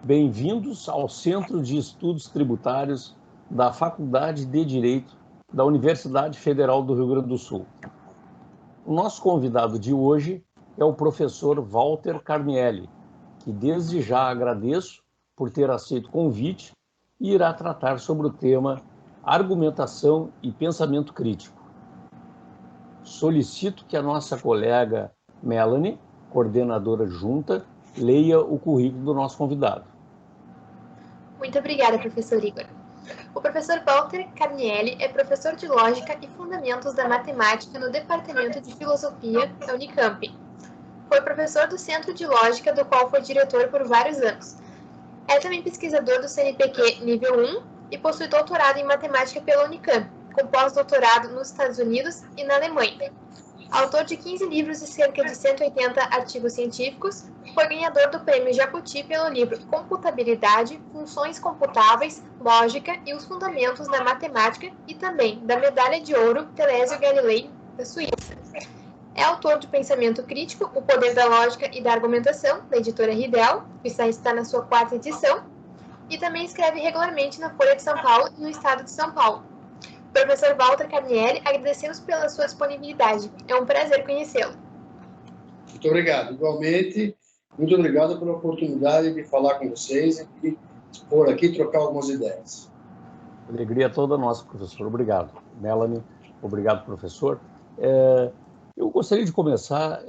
Bem-vindos ao Centro de Estudos Tributários da Faculdade de Direito da Universidade Federal do Rio Grande do Sul. O nosso convidado de hoje é o professor Walter Carnielli, que desde já agradeço por ter aceito o convite e irá tratar sobre o tema Argumentação e Pensamento Crítico. Solicito que a nossa colega Melanie, coordenadora junta, leia o currículo do nosso convidado. Muito obrigada, professor Igor. O professor Walter Carnielli é professor de Lógica e Fundamentos da Matemática no Departamento de Filosofia da Unicamp. Foi professor do Centro de Lógica, do qual foi diretor por vários anos. É também pesquisador do CNPq nível 1 e possui doutorado em Matemática pela Unicamp, com pós-doutorado nos Estados Unidos e na Alemanha. Autor de 15 livros e cerca de 180 artigos científicos, foi ganhador do Prêmio Jabuti pelo livro Computabilidade, Funções Computáveis, Lógica e os Fundamentos da Matemática e também da Medalha de Ouro Telésio Galilei, da Suíça. É autor de Pensamento Crítico, O Poder da Lógica e da Argumentação, da editora Ridel, que está na sua 4ª edição, e também escreve regularmente na Folha de São Paulo e no Estado de São Paulo. Professor Walter Carnielli, agradecemos pela sua disponibilidade. É um prazer conhecê-lo. Muito obrigado. Igualmente, muito obrigado pela oportunidade de falar com vocês e expor aqui, trocar algumas ideias. Alegria toda nossa, professor. Obrigado. Melanie, obrigado, professor. Eu gostaria de começar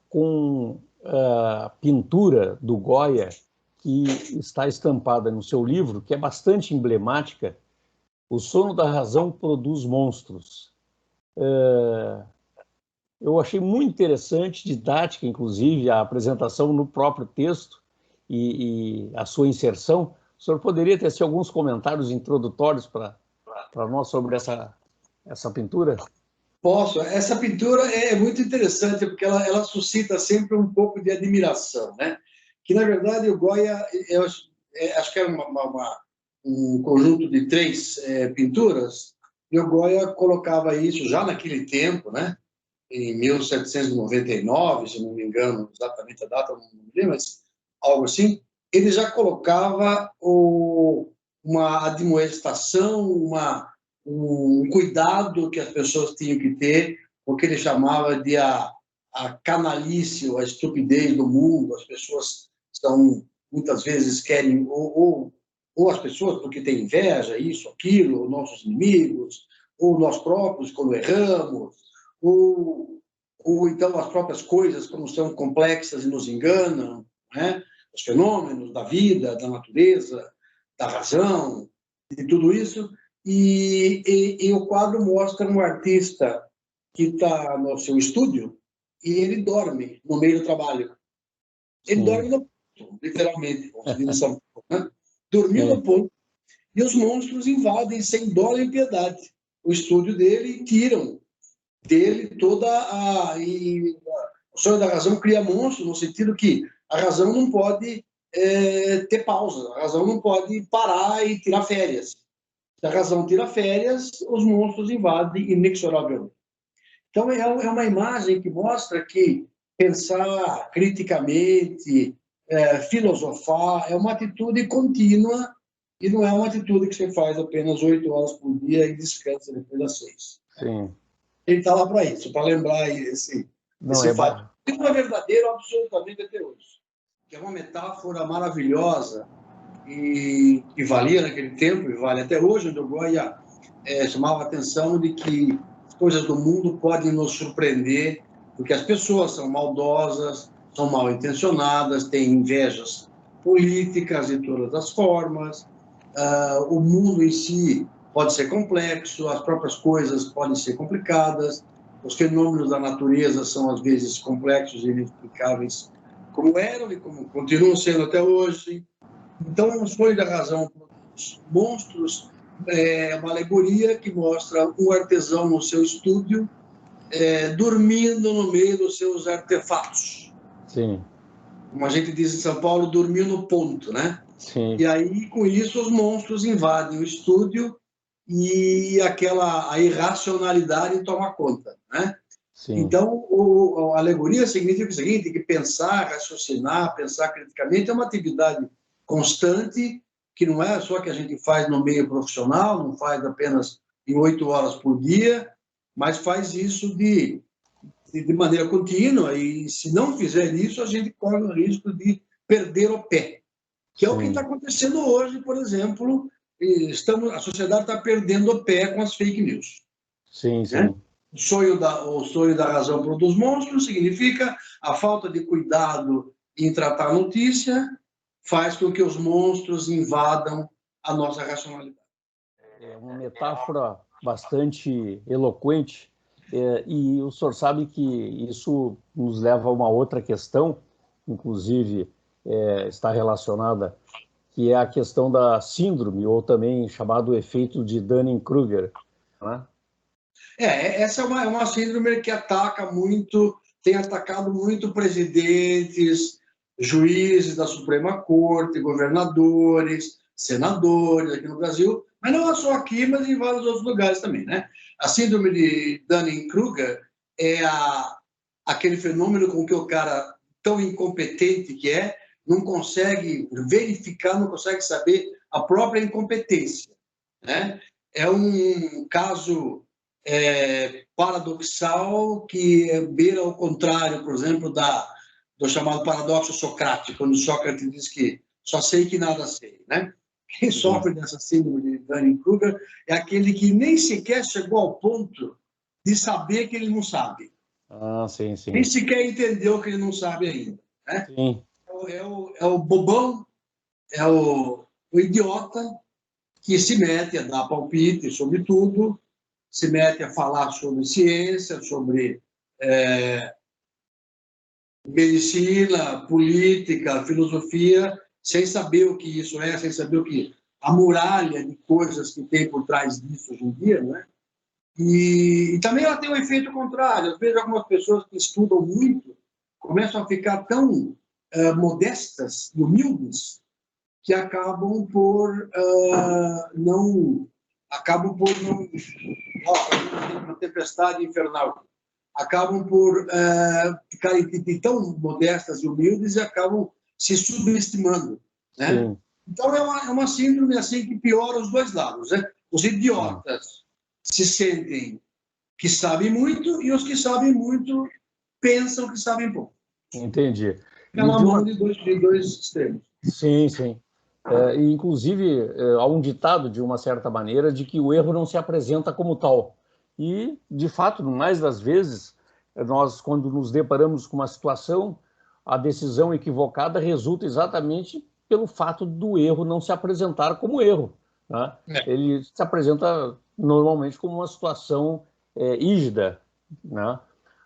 com a pintura do Goya, que está estampada no seu livro, que é bastante emblemática. O sono da razão produz monstros. Eu achei muito interessante, didática, inclusive, a apresentação no próprio texto e a sua inserção. O senhor poderia ter alguns comentários introdutórios para nós sobre essa pintura? Posso. Essa pintura é muito interessante, porque ela suscita sempre um pouco de admiração, né? Que, na verdade, o Goya, acho que é um conjunto de 3 pinturas, e o Goya colocava isso já naquele tempo, né? Em 1799, se não me engano exatamente a data, não me lembro, mas algo assim, ele já colocava uma admoestação, um cuidado que as pessoas tinham que ter, o que ele chamava de a canalice, ou a estupidez do mundo. As pessoas muitas vezes querem ou as pessoas porque têm inveja, isso, aquilo, ou nossos inimigos, ou nós próprios quando erramos, ou então as próprias coisas quando são complexas e nos enganam, né? Os fenômenos da vida, da natureza, da razão, de tudo isso. E o quadro mostra um artista que está no seu estúdio e ele dorme no meio do trabalho. Ele dorme no ponto, literalmente, como se diz em São Paulo, né? Dormiu no ponto. E os monstros invadem sem dó nem piedade o estúdio dele e tiram dele toda o sonho da razão cria monstros, no sentido que a razão não pode ter pausa, a razão não pode parar e tirar férias. Se a razão tira férias, os monstros invadem inexoravelmente. Então, é uma imagem que mostra que pensar criticamente, filosofar, é uma atitude contínua e não é uma atitude que você faz apenas 8 horas por dia e descansa depois das 6. Sim. Ele está lá para isso, para lembrar esse fato. Isso é verdadeiro absolutamente até hoje. Que é uma metáfora maravilhosa e que valia naquele tempo e vale até hoje, onde o Goya chamava a atenção de que as coisas do mundo podem nos surpreender, porque as pessoas são maldosas, são mal intencionadas, têm invejas políticas de todas as formas, o mundo em si pode ser complexo, as próprias coisas podem ser complicadas, os fenômenos da natureza são às vezes complexos e inexplicáveis, como eram e como continuam sendo até hoje. Então, o sonho da razão produz monstros é uma alegoria que mostra um artesão no seu estúdio dormindo no meio dos seus artefatos. Sim. Como a gente diz em São Paulo, dormiu no ponto, né? Sim. E aí, com isso, os monstros invadem o estúdio e a irracionalidade toma conta, né? Sim. Então, a alegoria significa o seguinte, que pensar, raciocinar, pensar criticamente é uma atividade constante, que não é só que a gente faz no meio profissional, não faz apenas em 8 horas por dia, mas faz isso de maneira contínua, e se não fizer isso, a gente corre o risco de perder o pé, que é o que está acontecendo hoje, por exemplo. A sociedade está perdendo o pé com as fake news. Sim, sim. Né? O sonho da razão produz monstros significa a falta de cuidado em tratar a notícia faz com que os monstros invadam a nossa racionalidade. É uma metáfora bastante eloquente, e o senhor sabe que isso nos leva a uma outra questão, inclusive está relacionada, que é a questão da síndrome, ou também chamado efeito de Dunning-Kruger, né? Essa é uma síndrome que ataca muito, tem atacado muito presidentes, juízes da Suprema Corte, governadores, senadores aqui no Brasil, mas não é só aqui, mas em vários outros lugares também, né? A síndrome de Dunning-Kruger é aquele fenômeno com que o cara, tão incompetente que não consegue verificar, não consegue saber a própria incompetência, né? É um caso paradoxal que beira ao contrário, por exemplo, do chamado paradoxo socrático, onde Sócrates diz que só sei que nada sei, né? Quem sofre dessa síndrome de Dunning-Kruger é aquele que nem sequer chegou ao ponto de saber que ele não sabe. Ah, sim, sim. Nem sequer entendeu que ele não sabe ainda, né? Sim. É o bobão, é o idiota que se mete a dar palpite sobre tudo, se mete a falar sobre ciência, sobre medicina, política, filosofia, sem saber o que isso é, sem saber o que a muralha de coisas que tem por trás disso hoje em dia, né? E também ela tem um efeito contrário. Às vezes algumas pessoas que estudam muito começam a ficar tão modestas e humildes que acabam por não uma tempestade infernal, acabam por ficarem tão modestas e humildes e acabam se subestimando, né? Sim. Então é uma síndrome assim que piora os dois lados, né? Os idiotas se sentem que sabem muito e os que sabem muito pensam que sabem pouco. Entendi. Fica na mão de dois extremos. Sim, sim. Inclusive, há um ditado, de uma certa maneira, de que o erro não se apresenta como tal. E, de fato, mais das vezes, nós, quando nos deparamos com uma situação, a decisão equivocada resulta exatamente pelo fato do erro não se apresentar como erro, né? Ele se apresenta normalmente como uma situação rígida, né?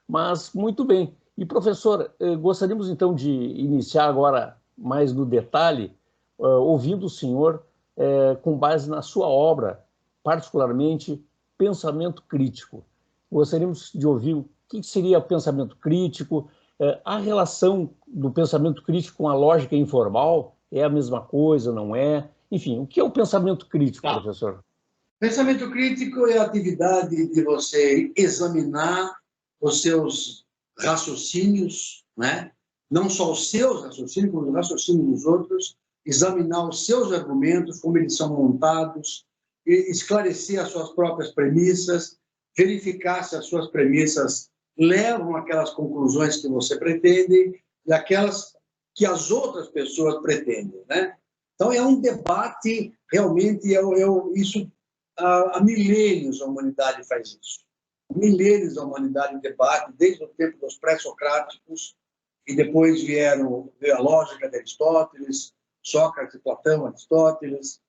Mas, muito bem. E, professor, gostaríamos então de iniciar agora mais no detalhe, ouvindo o senhor com base na sua obra, particularmente Pensamento Crítico. Gostaríamos de ouvir o que seria o pensamento crítico, a relação do pensamento crítico com a lógica informal, é a mesma coisa, não é? Enfim, o que é o pensamento crítico, professor? Pensamento crítico é a atividade de você examinar os seus raciocínios, né? Não só os seus raciocínios, como os raciocínios dos outros, examinar os seus argumentos, como eles são montados, esclarecer as suas próprias premissas, verificar se as suas premissas levam àquelas conclusões que você pretende e aquelas que as outras pessoas pretendem, né? Então, é um debate, realmente, isso há milênios a humanidade faz isso. Milênios a humanidade debate, desde o tempo dos pré-socráticos, e depois veio a lógica de Aristóteles, Sócrates, Platão, Aristóteles,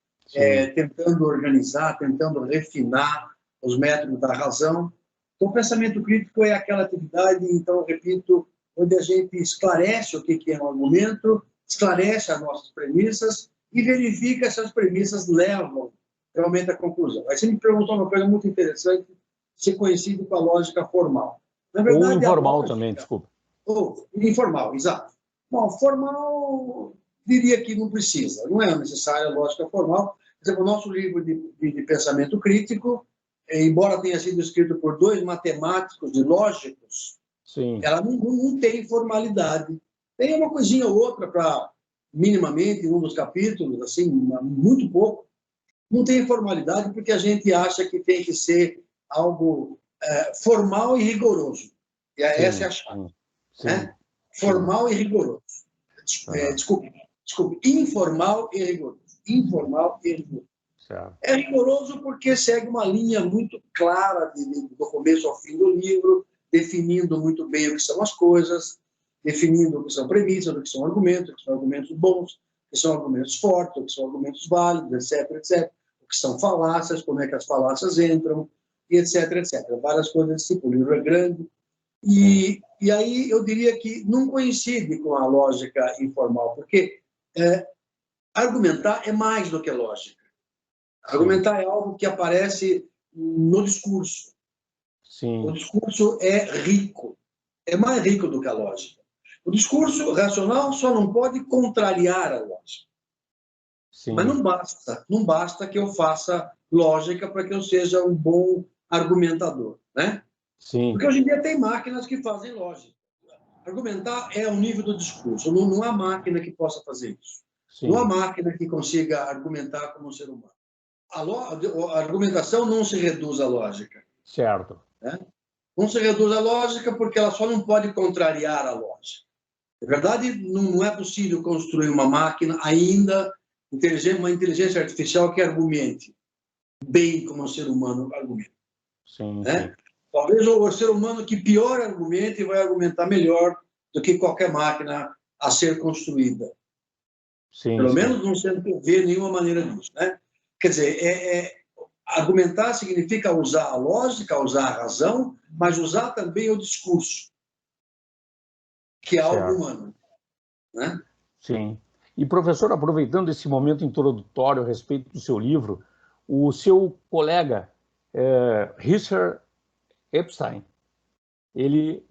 tentando organizar, tentando refinar os métodos da razão. Então, o pensamento crítico é aquela atividade, então, repito, onde a gente esclarece o que é um argumento, esclarece as nossas premissas e verifica se as premissas levam realmente à conclusão. Aí você me perguntou uma coisa muito interessante, ser conhecido com a lógica formal. Na verdade, ou informal lógica, também, desculpa. Ou informal, exato. Bom, formal, diria que não precisa, não é necessária a lógica formal. Por exemplo, o nosso livro de pensamento crítico, embora tenha sido escrito por 2 matemáticos e lógicos, Sim. ela não tem formalidade. Tem uma coisinha ou outra para minimamente em um dos capítulos, assim, muito pouco. Não tem formalidade porque a gente acha que tem que ser algo formal e rigoroso. E essa é a chave. Né? Formal e rigoroso. Desculpe, informal e rigoroso. Informal e rigoroso. Certo. É rigoroso porque segue uma linha muito clara do começo ao fim do livro, definindo muito bem o que são as coisas, definindo o que são premissas, o que são argumentos bons, o que são argumentos fortes, o que são argumentos válidos, etc, etc. O que são falácias, como é que as falácias entram, e etc, etc. Várias coisas desse tipo. O livro é grande. E aí eu diria que não coincide com a lógica informal, porque argumentar é mais do que lógica. Argumentar é algo que aparece no discurso. Sim. O discurso é rico, é mais rico do que a lógica. O discurso racional só não pode contrariar a lógica. Sim. Mas não basta que eu faça lógica para que eu seja um bom argumentador, né? Sim. Porque hoje em dia tem máquinas que fazem lógica. Argumentar é o nível do discurso. Não há máquina que possa fazer isso. Sim. Não há máquina que consiga argumentar como um ser humano. A argumentação não se reduz à lógica. Certo. Né? Não se reduz à lógica porque ela só não pode contrariar a lógica. Na verdade, não é possível construir uma máquina ainda, uma inteligência artificial que argumente bem como um ser humano argumenta. Sim, né? sim. Talvez o ser humano que pior argumente vai argumentar melhor do que qualquer máquina a ser construída. Sim, Pelo sim. menos não se vê nenhuma maneira disso, né? Quer dizer, argumentar significa usar a lógica, usar a razão, mas usar também o discurso, que é algo humano, né? Sim. E, professor, aproveitando esse momento introdutório a respeito do seu livro, o seu colega, Richard Epstein, ele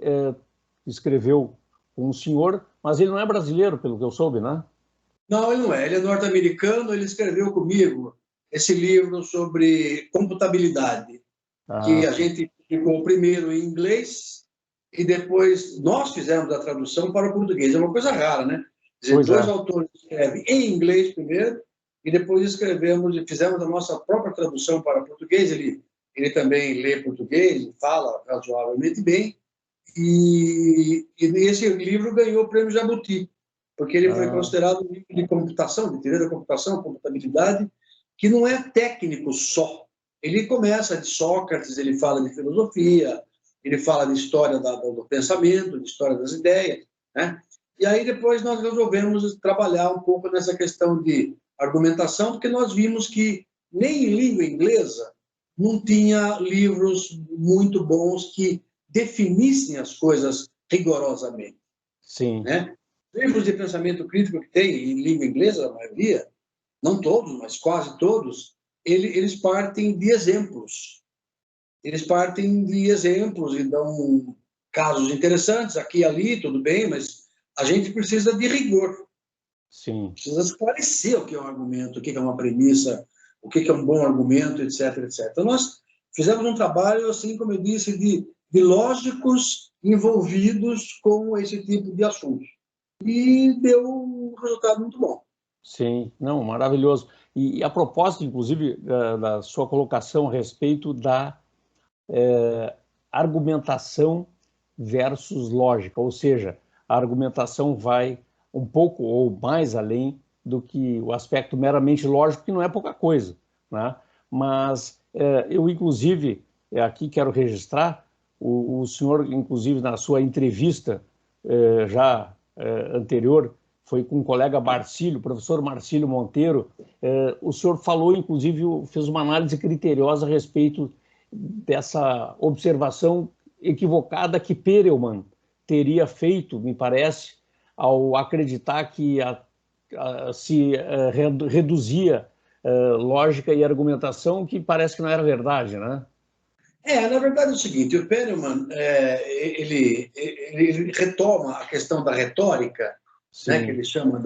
escreveu com um senhor, mas ele não é brasileiro, pelo que eu soube, né? Não, ele não é. Ele é norte-americano, ele escreveu comigo esse livro sobre computabilidade, que a gente publicou primeiro em inglês e depois nós fizemos a tradução para o português. É uma coisa rara, né? Quer dizer, dois autores escrevem em inglês primeiro e depois escrevemos e fizemos a nossa própria tradução para português. Ele também lê português, fala razoavelmente bem. E esse livro ganhou o prêmio Jabuti, porque ele foi considerado um livro de computação, de teoria da computação, computabilidade, que não é técnico só. Ele começa de Sócrates, ele fala de filosofia, ele fala de história do pensamento, de história das ideias, né? E aí depois nós resolvemos trabalhar um pouco nessa questão de argumentação, porque nós vimos que nem em língua inglesa não tinha livros muito bons que definissem as coisas rigorosamente. Sim. Né? Livros de pensamento crítico que tem em língua inglesa, a maioria, não todos, mas quase todos, eles partem de exemplos. Eles partem de exemplos e dão casos interessantes aqui e ali, tudo bem, mas a gente precisa de rigor. Sim. Precisa esclarecer o que é um argumento, o que é uma premissa, o que é um bom argumento, etc, etc. Então, nós fizemos um trabalho, assim como eu disse, de lógicos envolvidos com esse tipo de assunto. E deu um resultado muito bom. Sim, não, maravilhoso. E a propósito, inclusive, da sua colocação a respeito da argumentação versus lógica, ou seja, a argumentação vai um pouco ou mais além do que o aspecto meramente lógico, que não é pouca coisa, né? Mas eu, inclusive, aqui quero registrar, o senhor, inclusive, na sua entrevista anterior, foi com o colega Marcílio, professor Marcílio Monteiro, o senhor falou, inclusive, fez uma análise criteriosa a respeito dessa observação equivocada que Perelman teria feito, me parece, ao acreditar que se reduzia lógica e argumentação, que parece que não era verdade, né? Na verdade é o seguinte, o Perelman, ele retoma a questão da retórica, né, que ele chama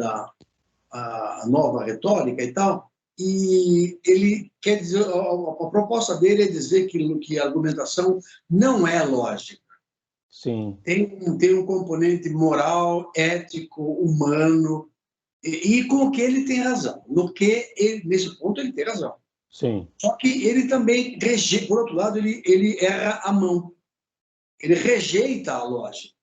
a nova retórica e tal, e ele quer dizer, a proposta dele é dizer que a argumentação não é lógica. Sim. Tem um componente moral, ético, humano, e com o que ele tem razão. Nesse ponto, ele tem razão. Sim. Só que ele também, por outro lado, ele erra a mão. Ele rejeita a lógica.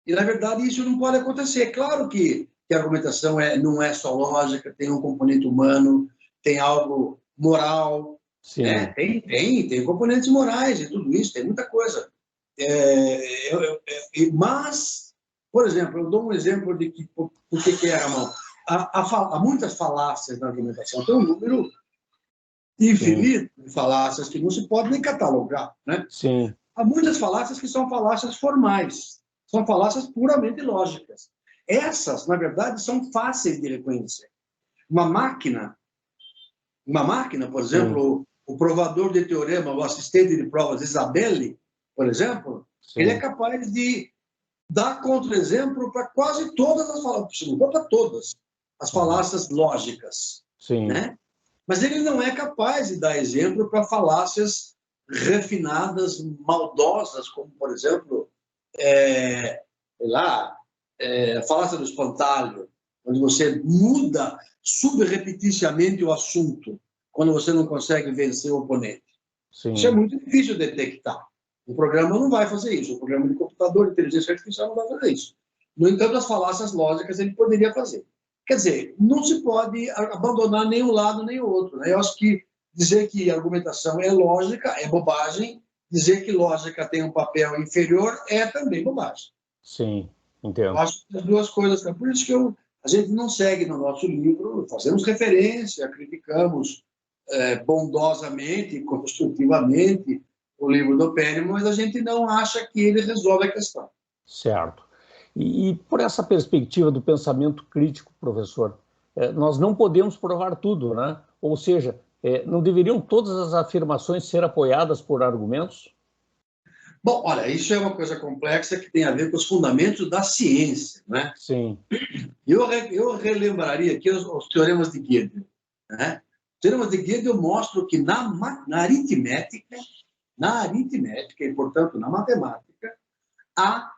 E, na verdade, isso não pode acontecer. Claro que a argumentação não é só lógica, tem um componente humano, tem algo moral, né? Tem componentes morais e tudo isso, tem muita coisa. Mas, por exemplo, eu dou um exemplo de por que erra a mão. Há muitas falácias na argumentação, tem um número infinito de falácias que não se pode nem catalogar, né? Sim. Há muitas falácias que são falácias formais, são falácias puramente lógicas. Essas, na verdade, são fáceis de reconhecer. Uma máquina, por exemplo, o provador de teorema, o assistente de provas Isabelle, por exemplo, ele é capaz de dar contra-exemplo para quase todas as falácias, não para todas as falácias lógicas, né? Mas ele não é capaz de dar exemplo para falácias refinadas, maldosas, como, por exemplo, a falácia do espantalho, onde você muda subrepeticiamente o assunto, quando você não consegue vencer o oponente. Sim. Isso é muito difícil de detectar. O programa não vai fazer isso. O programa de computador, de inteligência artificial, não vai fazer isso. No entanto, as falácias lógicas ele poderia fazer. Quer dizer, não se pode abandonar nem um lado nem o outro, né? Eu acho que dizer que argumentação é lógica é bobagem, dizer que lógica tem um papel inferior é também bobagem. Sim, entendo. Eu acho que as duas coisas. Por isso que a gente não segue no nosso livro, fazemos referência, criticamos bondosamente, construtivamente o livro do Pérez, mas a gente não acha que ele resolve a questão. Certo. E por essa perspectiva do pensamento crítico, professor, nós não podemos provar tudo, né? Ou seja, não deveriam todas as afirmações ser apoiadas por argumentos? Bom, olha, isso é uma coisa complexa que tem a ver com os fundamentos da ciência, né? Sim. Eu relembraria aqui os teoremas de Gödel, né? Os teoremas de Gödel mostram que na aritmética e, portanto, na matemática, há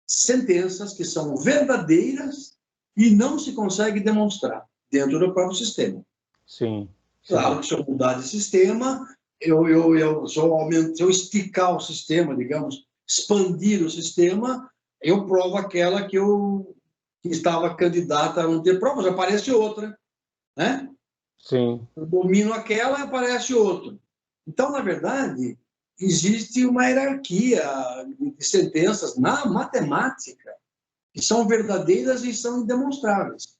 sentenças que são verdadeiras e não se consegue demonstrar dentro do próprio sistema. Sim. Claro que se eu mudar de sistema, se eu esticar o sistema, digamos, expandir o sistema, eu provo aquela que estava candidata a não ter provas, aparece outra, né? Sim. Eu domino aquela, aparece outra. Então, na verdade, existe uma hierarquia de sentenças na matemática que são verdadeiras e são indemonstráveis.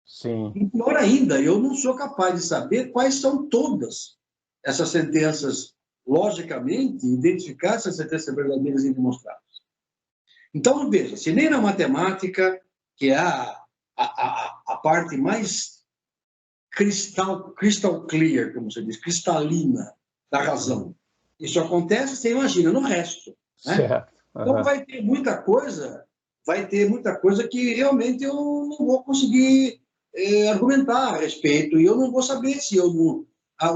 Sim. E pior ainda, eu não sou capaz de saber quais são todas essas sentenças, logicamente, identificar essas sentenças verdadeiras e indemonstráveis. Então, veja, se nem na matemática, que é a parte mais crystal clear, como se diz, cristalina da razão, isso acontece, você imagina, no resto. Né? Certo. Então, vai ter muita coisa que realmente eu não vou conseguir argumentar a respeito, e eu não vou saber se o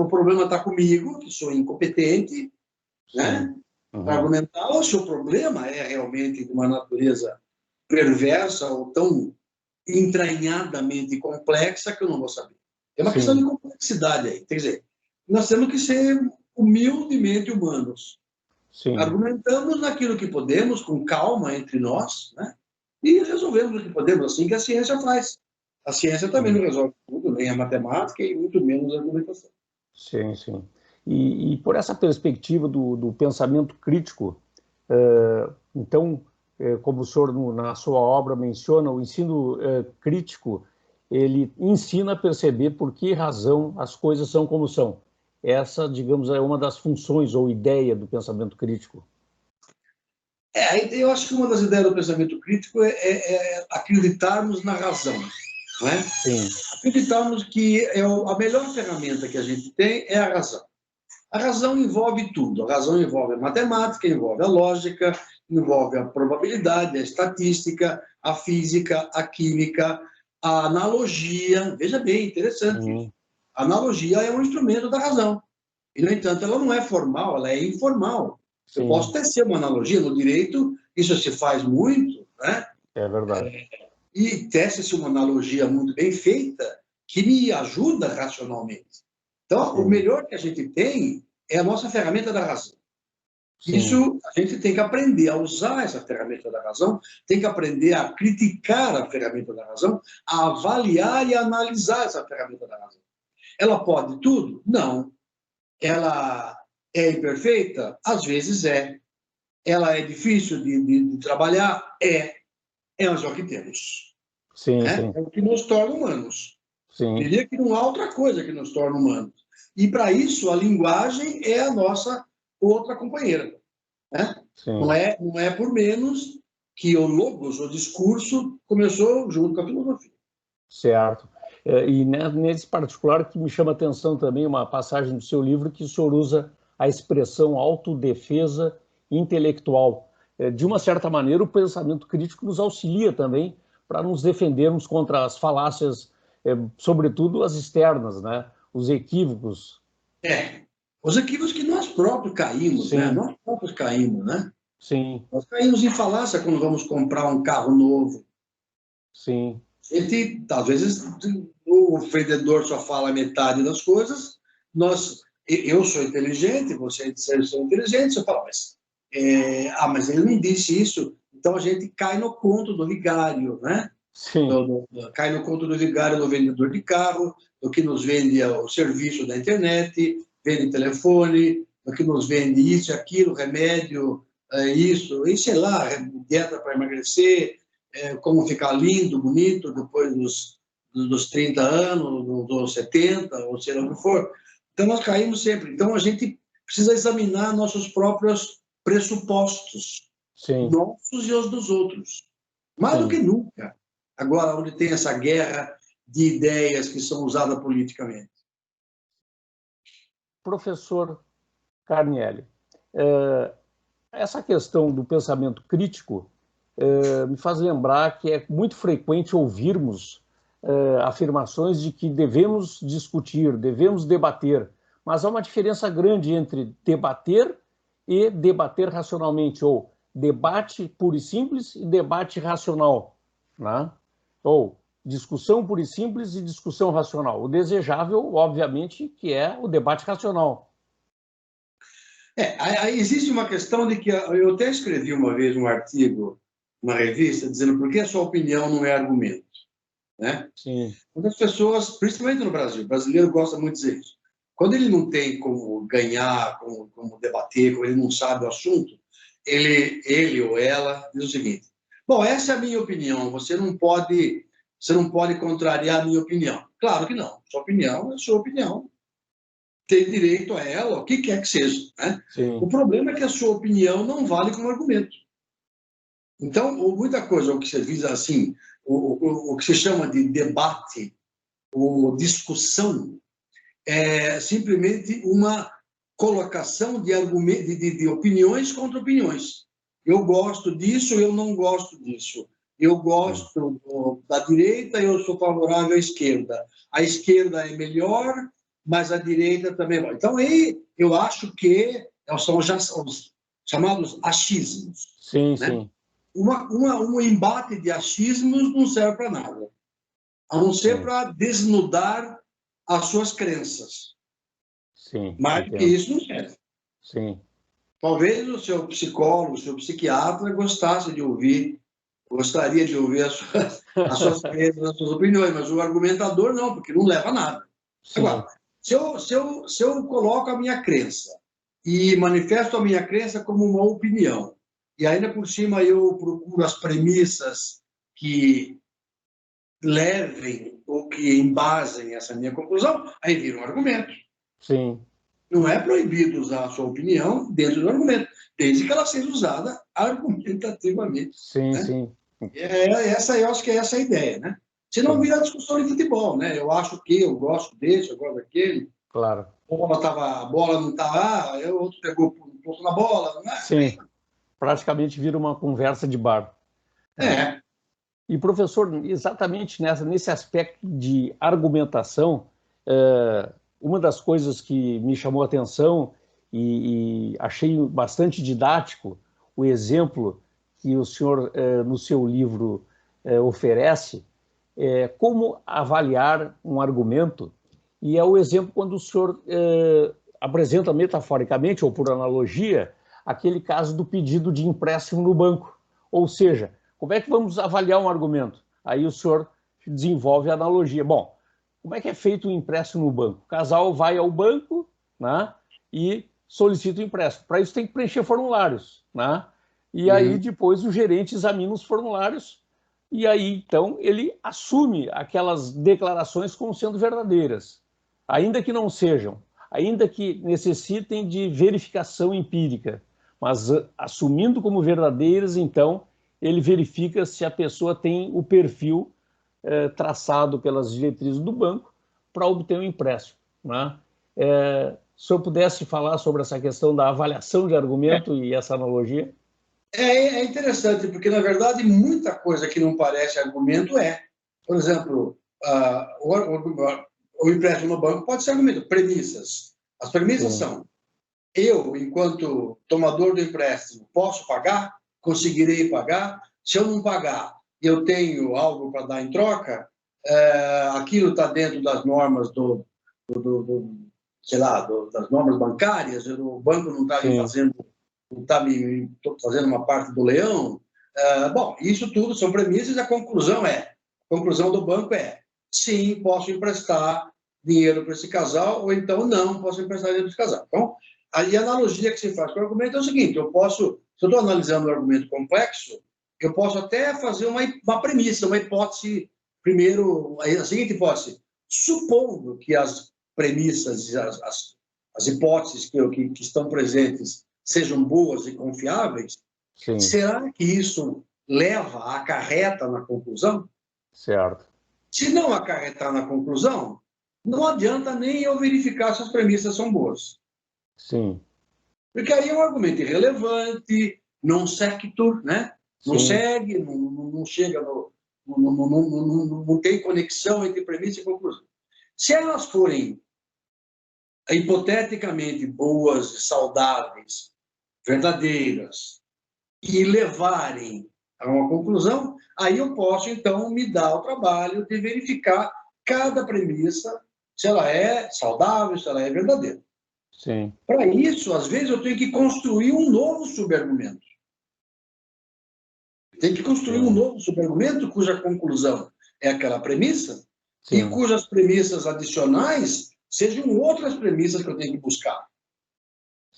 problema está comigo, que sou incompetente, né, para argumentar, ou se o problema é realmente de uma natureza perversa ou tão entranhadamente complexa que eu não vou saber. É uma questão de complexidade aí. Quer dizer, nós temos que ser humildemente humanos. Sim. Argumentamos naquilo que podemos, com calma entre nós, né, e resolvemos o que podemos, assim que a ciência faz. A ciência também não resolve tudo, nem a matemática e muito menos a argumentação. Sim, sim. E por essa perspectiva do pensamento crítico, então, como o senhor na sua obra menciona, o ensino crítico, ele ensina a perceber por que razão as coisas são como são. Essa, digamos, é uma das funções ou ideia do pensamento crítico. Eu acho que uma das ideias do pensamento crítico é acreditarmos na razão. Não é? Sim. Acreditarmos que a melhor ferramenta que a gente tem é a razão. A razão envolve tudo. A razão envolve a matemática, envolve a lógica, envolve a probabilidade, a estatística, a física, a química, a analogia. Veja bem, interessante. A analogia é um instrumento da razão. E, no entanto, ela não é formal, ela é informal. Sim. Eu posso tecer uma analogia no direito, isso se faz muito, né? É verdade. e tece-se uma analogia muito bem feita que me ajuda racionalmente. Então, o melhor que a gente tem é a nossa ferramenta da razão. Sim. Isso, a gente tem que aprender a usar essa ferramenta da razão, tem que aprender a criticar a ferramenta da razão, a avaliar e analisar essa ferramenta da razão. Ela pode tudo? Não. Ela é imperfeita? Às vezes é. Ela é difícil de trabalhar? É. Mas é o que temos. Sim, Né? sim. É o que nos torna humanos. Sim. Diria que não há outra coisa que nos torna humanos. E, para isso, a linguagem é a nossa outra companheira. Né? Não é por menos que o logos, o discurso, começou junto com a filosofia. Certo. E nesse particular que me chama a atenção também uma passagem do seu livro que o senhor usa a expressão autodefesa intelectual. De uma certa maneira, o pensamento crítico nos auxilia também para nos defendermos contra as falácias, sobretudo as externas, né? Os equívocos. Os equívocos que nós próprios caímos, Sim. né? Nós próprios caímos, né? Sim. Nós caímos em falácia quando vamos comprar um carro novo. Sim. Às vezes, o vendedor só fala metade das coisas. Eu sou inteligente, vocês são inteligentes. Eu falo, mas ele não disse isso. Então, a gente cai no conto do vigário, né? Sim. Cai no conto do vigário do vendedor de carro, do que nos vende o serviço da internet, vende telefone, do que nos vende isso, aquilo, remédio, isso, e sei lá, dieta para emagrecer, como ficar lindo, bonito depois dos 30 anos, dos 70, ou sei lá o que for. Então, nós caímos sempre. Então, a gente precisa examinar nossos próprios pressupostos, Sim. nossos e os dos outros, mais do que nunca. Agora, onde tem essa guerra de ideias que são usadas politicamente. Professor Carnielli, essa questão do pensamento crítico me faz lembrar que é muito frequente ouvirmos afirmações de que devemos discutir, devemos debater, mas há uma diferença grande entre debater e debater racionalmente, ou debate puro e simples e debate racional, né? Ou discussão pura e simples e discussão racional. O desejável, obviamente, que é o debate racional. Existe uma questão de que eu até escrevi uma vez um artigo na revista dizendo por que a sua opinião não é argumento, né? Sim. Quando as pessoas, principalmente no Brasil, o brasileiro gosta muito de dizer isso. Quando ele não tem como ganhar, como debater, quando ele não sabe o assunto, ele ou ela diz o seguinte: bom, essa é a minha opinião. Você não pode contrariar a minha opinião. Claro que não. Sua opinião é sua opinião. Tem direito a ela, o que quer que seja. Né? O problema é que a sua opinião não vale como argumento. Então, muita coisa, o que se diz assim, o que se chama de debate ou discussão, é simplesmente uma colocação de argumentos, de opiniões contra opiniões. Eu gosto disso, eu não gosto disso. Eu gosto da direita, eu sou favorável à esquerda. A esquerda é melhor, mas a direita também é. Então, aí eu acho que são os chamados achismos. Sim, né? sim. Um embate de achismos não serve para nada, a não ser para desnudar as suas crenças. Sim. Mais do que isso não serve. Sim. Talvez o seu psicólogo, o seu psiquiatra gostaria de ouvir as suas crenças, as suas opiniões, mas o argumentador não, porque não leva a nada. Sim. Agora, se eu coloco a minha crença e manifesto a minha crença como uma opinião, e ainda por cima eu procuro as premissas que levem ou que embasem essa minha conclusão, aí vira um argumento. Sim. Não é proibido usar a sua opinião dentro do argumento, desde que ela seja usada argumentativamente. Sim, né? sim. Eu acho que é essa a ideia, né? Senão vira discussão de futebol, né? Eu acho que eu gosto desse, eu gosto daquele. Claro. A bola não estava, o outro pegou um pouco na bola, né? Sim. Praticamente vira uma conversa de bar. E, professor, exatamente nesse aspecto de argumentação, uma das coisas que me chamou a atenção e achei bastante didático, o exemplo que o senhor, no seu livro, oferece, como avaliar um argumento, e é o exemplo quando o senhor apresenta metaforicamente ou por analogia aquele caso do pedido de empréstimo no banco. Ou seja, como é que vamos avaliar um argumento? Aí o senhor desenvolve a analogia. Bom, como é que é feito o empréstimo no banco? O casal vai ao banco, né, e solicita o empréstimo. Para isso tem que preencher formulários, né? E aí depois o gerente examina os formulários e aí então ele assume aquelas declarações como sendo verdadeiras, ainda que não sejam, ainda que necessitem de verificação empírica, mas assumindo como verdadeiras, então ele verifica se a pessoa tem o perfil traçado pelas diretrizes do banco para obter um empréstimo, né? Se eu pudesse falar sobre essa questão da avaliação de argumento e essa analogia. É interessante, porque, na verdade, muita coisa que não parece argumento é. Por exemplo, o empréstimo no banco pode ser argumento. Premissas. As premissas são: eu, enquanto tomador do empréstimo, posso pagar? Conseguirei pagar? Se eu não pagar, eu tenho algo para dar em troca? Aquilo está dentro das normas das normas bancárias? O banco não está me fazendo... está me fazendo uma parte do leão. Bom, isso tudo são premissas. A conclusão do banco é: sim, posso emprestar dinheiro para esse casal, ou então não posso emprestar dinheiro para esse casal. Então, aí a analogia que se faz com o argumento é o seguinte: se eu estou analisando um argumento complexo, eu posso até fazer uma premissa, uma hipótese. Primeiro, a seguinte hipótese: supondo que as premissas, as hipóteses que estão presentes sejam boas e confiáveis, será que isso acarreta na conclusão? Certo. Se não acarretar na conclusão, não adianta nem eu verificar se as premissas são boas. Sim. Porque aí é um argumento irrelevante, non sequitur, né? Não segue, não chega, não tem conexão entre premissa e conclusão. Se elas forem hipoteticamente boas, saudáveis, verdadeiras, e levarem a uma conclusão, aí eu posso, então, me dar o trabalho de verificar cada premissa, se ela é saudável, se ela é verdadeira. Sim. Para isso, às vezes, eu tenho que construir um novo subargumento. Tem que construir um novo subargumento cuja conclusão é aquela premissa e cujas premissas adicionais sejam outras premissas que eu tenho que buscar.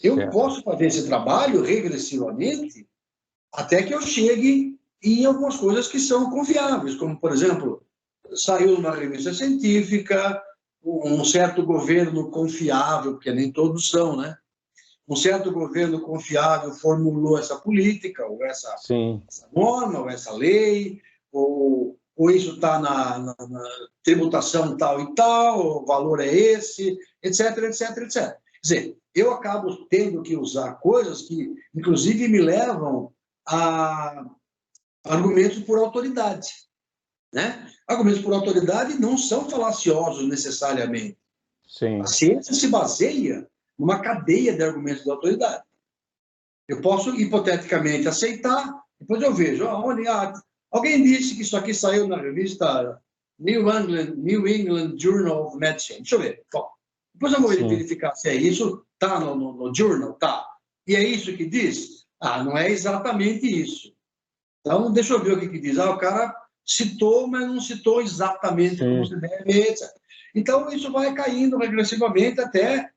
Eu posso fazer esse trabalho regressivamente até que eu chegue em algumas coisas que são confiáveis, como, por exemplo, saiu numa revista científica, um certo governo confiável, porque nem todos são, né? Um certo governo confiável formulou essa política, ou essa norma, ou essa lei, ou isso está na tributação tal e tal, o valor é esse, etc, etc, etc. Quer dizer, eu acabo tendo que usar coisas que, inclusive, me levam a argumentos por autoridade, né? Argumentos por autoridade não são falaciosos necessariamente. A ciência se baseia numa cadeia de argumentos de autoridade. Eu posso, hipoteticamente, aceitar, depois eu vejo, alguém disse que isso aqui saiu na revista New England Journal of Medicine. Deixa eu ver. Bom, depois eu vou verificar se é isso. Está no journal? Tá. E é isso que diz? Não é exatamente isso. Então, deixa eu ver o que diz. O cara citou, mas não citou exatamente como se deve, etc. Então, isso vai caindo regressivamente até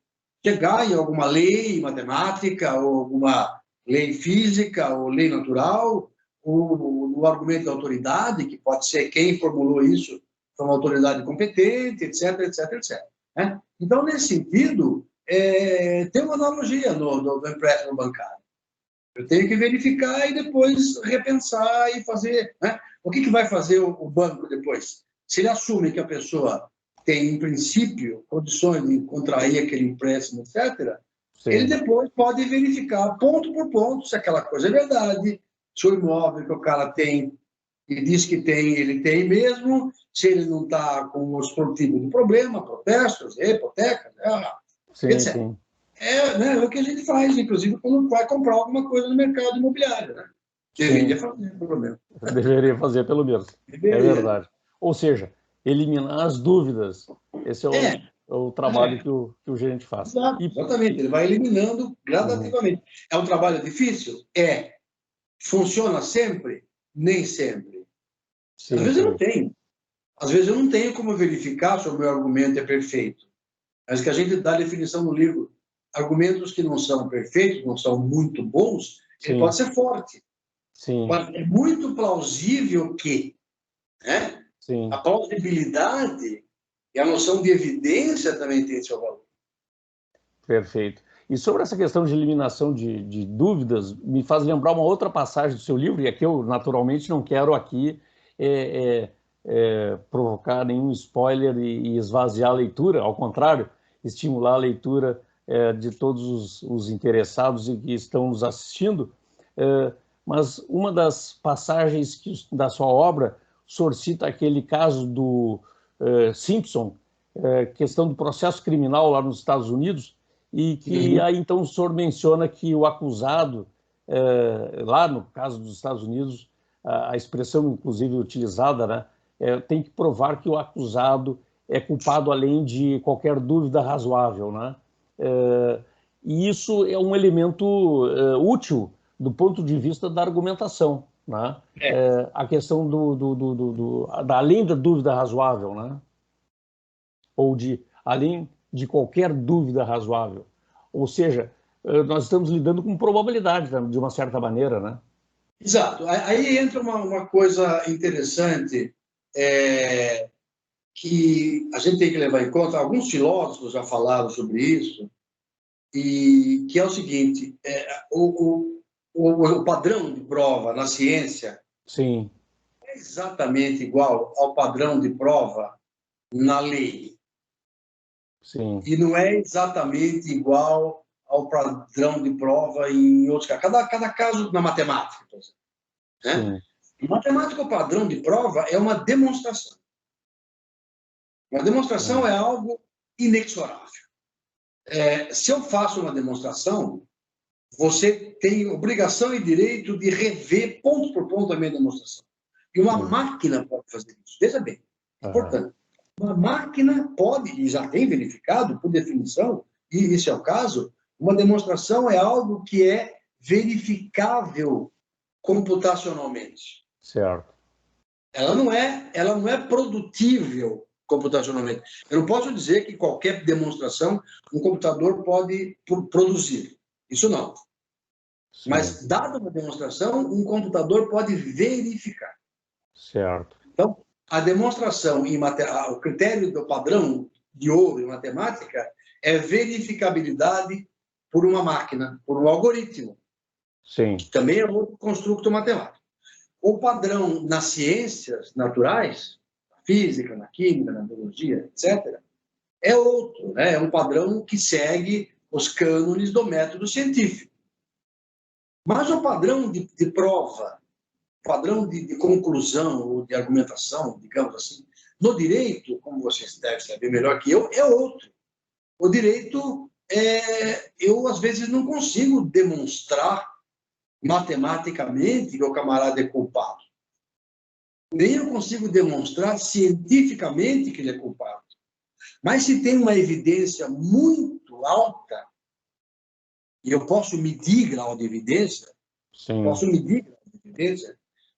chegar em alguma lei matemática, ou alguma lei física, ou lei natural, ou no argumento da autoridade, que pode ser quem formulou isso, foi uma autoridade competente, etc, etc, etc. Né? Então, nesse sentido, tem uma analogia no empréstimo bancário. Eu tenho que verificar e depois repensar e fazer... Né? O que vai fazer o banco depois? Se ele assume que a pessoa tem, em princípio, condições de contrair aquele empréstimo, etc., ele depois pode verificar, ponto por ponto, se aquela coisa é verdade, se o imóvel que o cara tem e diz que tem, ele tem mesmo, se ele não está com os tipos de problema, protestos, hipotecas, etc. É o que a gente faz, inclusive, quando vai comprar alguma coisa no mercado imobiliário, né? Deveria fazer, pelo menos. Deveria fazer, pelo menos. Deveria. É verdade. Ou seja, eliminar as dúvidas. Esse é o trabalho que o gerente faz. Exatamente, ele vai eliminando gradativamente. É um trabalho difícil? É. Funciona sempre? Nem sempre. Às vezes eu não tenho. Às vezes eu não tenho como verificar se o meu argumento é perfeito. Mas que a gente dá a definição no livro, argumentos que não são perfeitos, não são muito bons, ele pode ser forte. Sim. Mas é muito plausível que, né? Sim. A plausibilidade e a noção de evidência também tem seu valor. Perfeito. E sobre essa questão de eliminação de dúvidas, me faz lembrar uma outra passagem do seu livro, e aqui eu naturalmente não quero aqui provocar nenhum spoiler e esvaziar a leitura, ao contrário, estimular a leitura de todos os interessados e que estão nos assistindo, mas uma das passagens da sua obra, o senhor cita aquele caso do Simpson, questão do processo criminal lá nos Estados Unidos, e que aí então o senhor menciona que o acusado, lá no caso dos Estados Unidos, a expressão inclusive utilizada, né, tem que provar que o acusado é culpado além de qualquer dúvida razoável, né? E isso é um elemento útil do ponto de vista da argumentação, né? A questão da além da dúvida razoável, né? Ou além de qualquer dúvida razoável. Ou seja, nós estamos lidando com probabilidade, de uma certa maneira, né? Exato. Aí entra uma coisa interessante que a gente tem que levar em conta. Alguns filósofos já falaram sobre isso, e que é o seguinte: o padrão de prova na ciência Sim. é exatamente igual ao padrão de prova na lei. Sim. E não é exatamente igual ao padrão de prova em outros casos. Cada caso na matemática, por exemplo. Né? Em matemática, o padrão de prova é uma demonstração. Uma demonstração é algo inexorável. Se eu faço uma demonstração, você tem obrigação e direito de rever ponto por ponto a minha demonstração. E uma máquina pode fazer isso. Veja bem, importante. Uma máquina pode, e já tem verificado, por definição, e esse é o caso, uma demonstração é algo que é verificável computacionalmente. Certo. Ela não é produtível computacionalmente. Eu não posso dizer que qualquer demonstração um computador pode produzir. Isso não. Sim. Mas, dada uma demonstração, um computador pode verificar. Certo. Então, a demonstração, o critério do padrão de ouro em matemática é verificabilidade por uma máquina, por um algoritmo. Sim. Que também é outro construto matemático. O padrão nas ciências naturais, na física, na química, na biologia, etc., é outro, né? É um padrão que segue os cânones do método científico. Mas o padrão de prova, padrão de conclusão ou de argumentação, digamos assim, no direito, como vocês devem saber melhor que eu, é outro. O direito, eu às vezes não consigo demonstrar matematicamente que o camarada é culpado. Nem eu consigo demonstrar cientificamente que ele é culpado. Mas se tem uma evidência muito alta, e eu posso medir grau de evidência,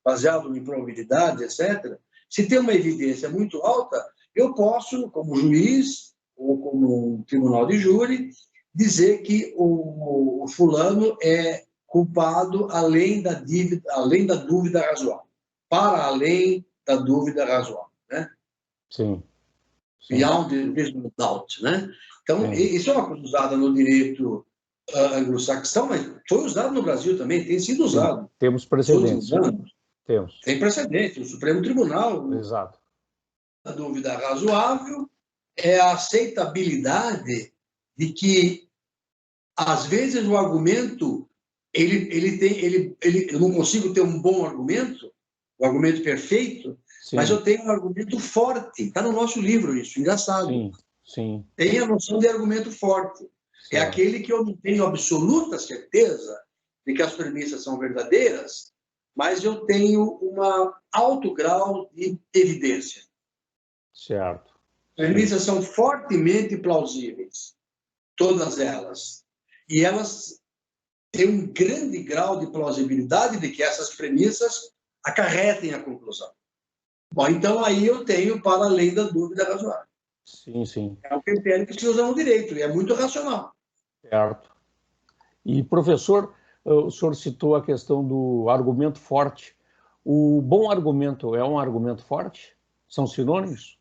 baseado em probabilidade, etc. Se tem uma evidência muito alta, eu posso, como juiz ou como um tribunal de júri, dizer que o fulano é culpado além da dúvida razoável, para além da dúvida razoável, né? Sim. Beyond the reasonable doubt, né? Então, isso é uma coisa usada no direito anglo-saxão, mas foi usado no Brasil também, tem sido usado. Sim. Temos precedentes. Temos. Tem precedente, o Supremo Tribunal. Exato. A dúvida razoável é a aceitabilidade de que, às vezes, o argumento, eu não consigo ter um bom argumento, o argumento perfeito, sim, mas eu tenho um argumento forte. Está no nosso livro isso, engraçado. Sim, sim. Tem a noção de argumento forte. Sim. É aquele que eu não tenho absoluta certeza de que as premissas são verdadeiras, mas eu tenho um alto grau de evidência. Certo. As premissas são fortemente plausíveis, todas elas. E elas têm um grande grau de plausibilidade de que essas premissas acarretem a conclusão. Bom, então aí eu tenho para além da dúvida razoável. Sim, sim. É um critério que se usa no direito, e é muito racional. Certo. E, professor, o senhor citou a questão do argumento forte. O bom argumento é um argumento forte? São sinônimos?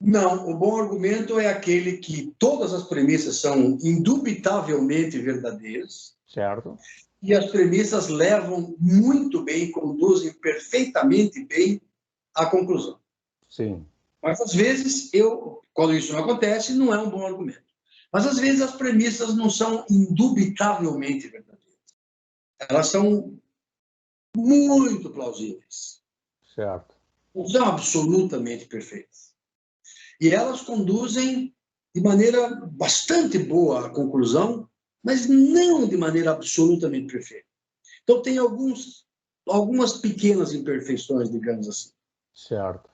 Não, o bom argumento é aquele que todas as premissas são indubitavelmente verdadeiras. Certo. E as premissas levam muito bem, conduzem perfeitamente bem à conclusão. Sim. Mas, às vezes, quando isso não acontece, não é um bom argumento. Mas, às vezes, as premissas não são indubitavelmente verdadeiras. Elas são muito plausíveis. Certo. Não são absolutamente perfeitas. E elas conduzem de maneira bastante boa à conclusão, mas não de maneira absolutamente perfeita. Então, tem algumas pequenas imperfeições, digamos assim. Certo.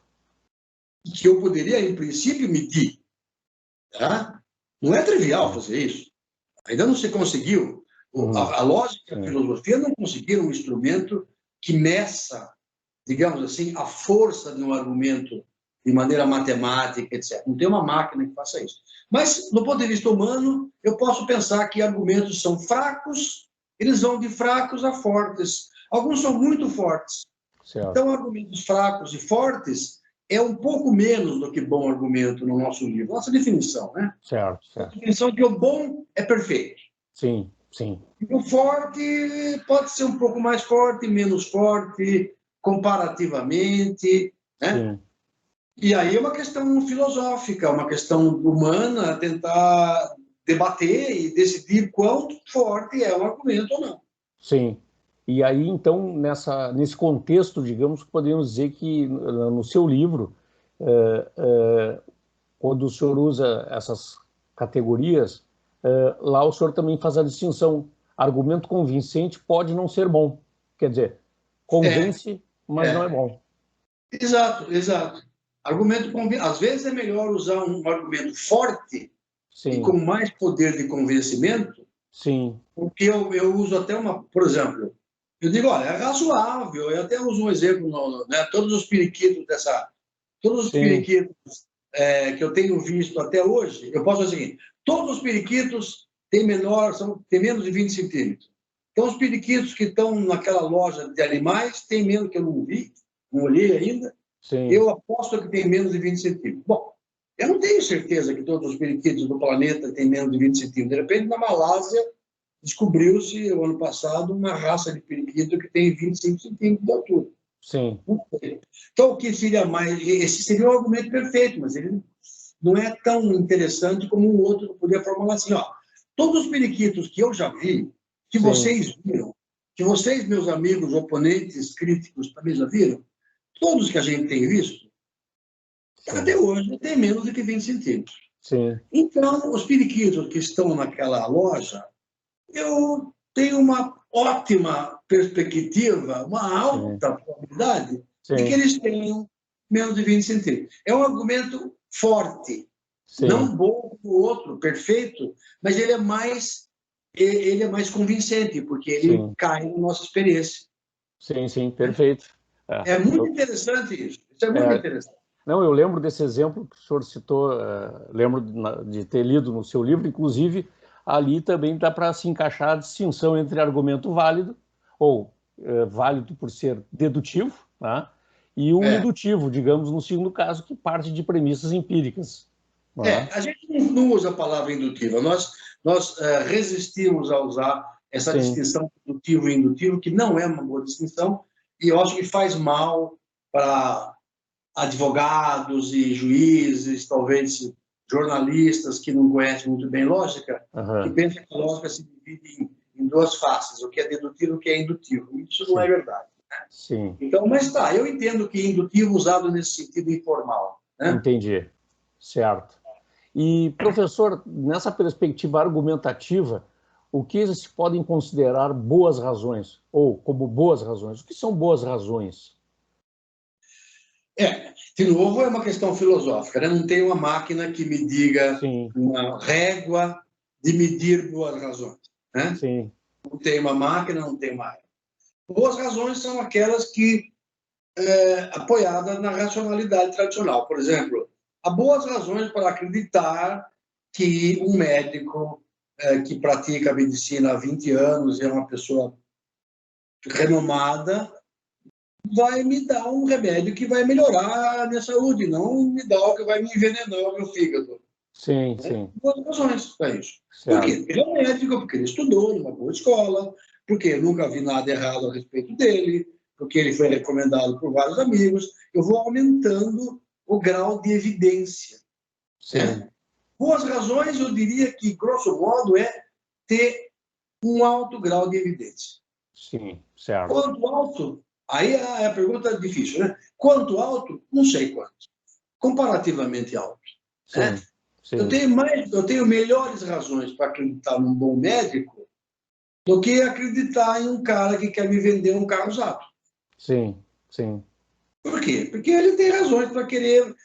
Que eu poderia, em princípio, medir. Tá? Não é trivial fazer isso. Ainda não se conseguiu. A lógica e a filosofia não conseguiram um instrumento que meça, digamos assim, a força de um argumento de maneira matemática, etc. Não tem uma máquina que faça isso. Mas, do ponto de vista humano, eu posso pensar que argumentos são fracos, eles vão de fracos a fortes. Alguns são muito fortes. Certo. Então, argumentos fracos e fortes é um pouco menos do que bom argumento no nosso livro. Nossa definição, né? Certo, A certo. definição de que o bom é perfeito. Sim, sim. E o forte pode ser um pouco mais forte, menos forte, comparativamente, né? Sim. E aí é uma questão filosófica, uma questão humana, tentar debater e decidir quão forte é o argumento ou não. Sim. E aí, então, nesse contexto, digamos, podemos dizer que no seu livro, quando o senhor usa essas categorias, lá o senhor também faz a distinção. Argumento convincente pode não ser bom. Quer dizer, convence, mas não é bom. Exato, exato. Às vezes é melhor usar um argumento forte Sim. e com mais poder de convencimento, sim, porque eu uso até por exemplo, eu digo, olha, é razoável, eu até uso um exemplo, né, todos os periquitos sim, que eu tenho visto até hoje, eu posso dizer o seguinte, todos os periquitos têm menos de 20 centímetros. Então, os periquitos que estão naquela loja de animais têm menos, que eu não vi, não olhei ainda, sim, eu aposto que tem menos de 20 centímetros. Bom, eu não tenho certeza que todos os periquitos do planeta têm menos de 20 centímetros. De repente, na Malásia, descobriu-se, o ano passado, uma raça de periquito que tem 25 centímetros de altura. sim, Então, o que seria mais... Esse seria o argumento perfeito, mas ele não é tão interessante como um outro que poderia formular assim, ó, todos os periquitos que eu já vi, que sim. vocês viram, que vocês, meus amigos oponentes críticos, também já viram, todos que a gente tem visto, até hoje tem menos do que 20 centímetros. Sim. Então, os periquitos que estão naquela loja, eu tenho uma ótima perspectiva, uma alta probabilidade de que eles tenham menos de 20 centímetros. É um argumento forte, não bom como o outro, perfeito, mas ele é mais convincente, porque ele cai na nossa experiência. Sim, sim, perfeito. É muito interessante isso. Isso é muito interessante. Não, eu lembro desse exemplo que o senhor citou, lembro de ter lido no seu livro, inclusive ali também dá para se encaixar a distinção entre argumento válido, ou válido por ser dedutivo, né, e o indutivo, digamos, no segundo caso, que parte de premissas empíricas. A gente não usa a palavra indutiva, nós resistimos a usar essa distinção dedutivo e indutivo, que não é uma boa distinção, e eu acho que faz mal para advogados e juízes, talvez jornalistas que não conhecem muito bem lógica, que pensam que a lógica se divide em duas faces, o que é dedutivo e o que é indutivo. Isso não é verdade. Né? Sim. Então, mas eu entendo que indutivo usado nesse sentido informal. Né? Entendi. Certo. E, professor, nessa perspectiva argumentativa, o que se podem considerar boas razões, ou como boas razões. O que são boas razões? De novo, é uma questão filosófica, né? Não tem uma máquina que me diga Sim. uma régua de medir boas razões, né? Sim. Não tem uma máquina, não tem uma régua. Boas razões são aquelas que, apoiadas na racionalidade tradicional. Por exemplo, há boas razões para acreditar que um médico que pratica a medicina há 20 anos e é uma pessoa renomada vai me dar um remédio que vai melhorar a minha saúde, não me dar o que vai me envenenar o meu fígado. Sim, sim. Boas razões para isso. Certo. Por quê? Porque ele é um médico, porque ele estudou numa boa escola, porque eu nunca vi nada errado a respeito dele, porque ele foi recomendado por vários amigos. Eu vou aumentando o grau de evidência. Sim. Boas razões, eu diria que, grosso modo, é ter um alto grau de evidência. Sim, certo. Quanto alto? Aí a pergunta é difícil, né? Quanto alto? Não sei quanto. Comparativamente alto. Sim, Né? sim. Eu tenho melhores razões para acreditar num bom médico do que acreditar em um cara que quer me vender um carro usado. Sim, sim. Por quê? Porque ele tem razões para querer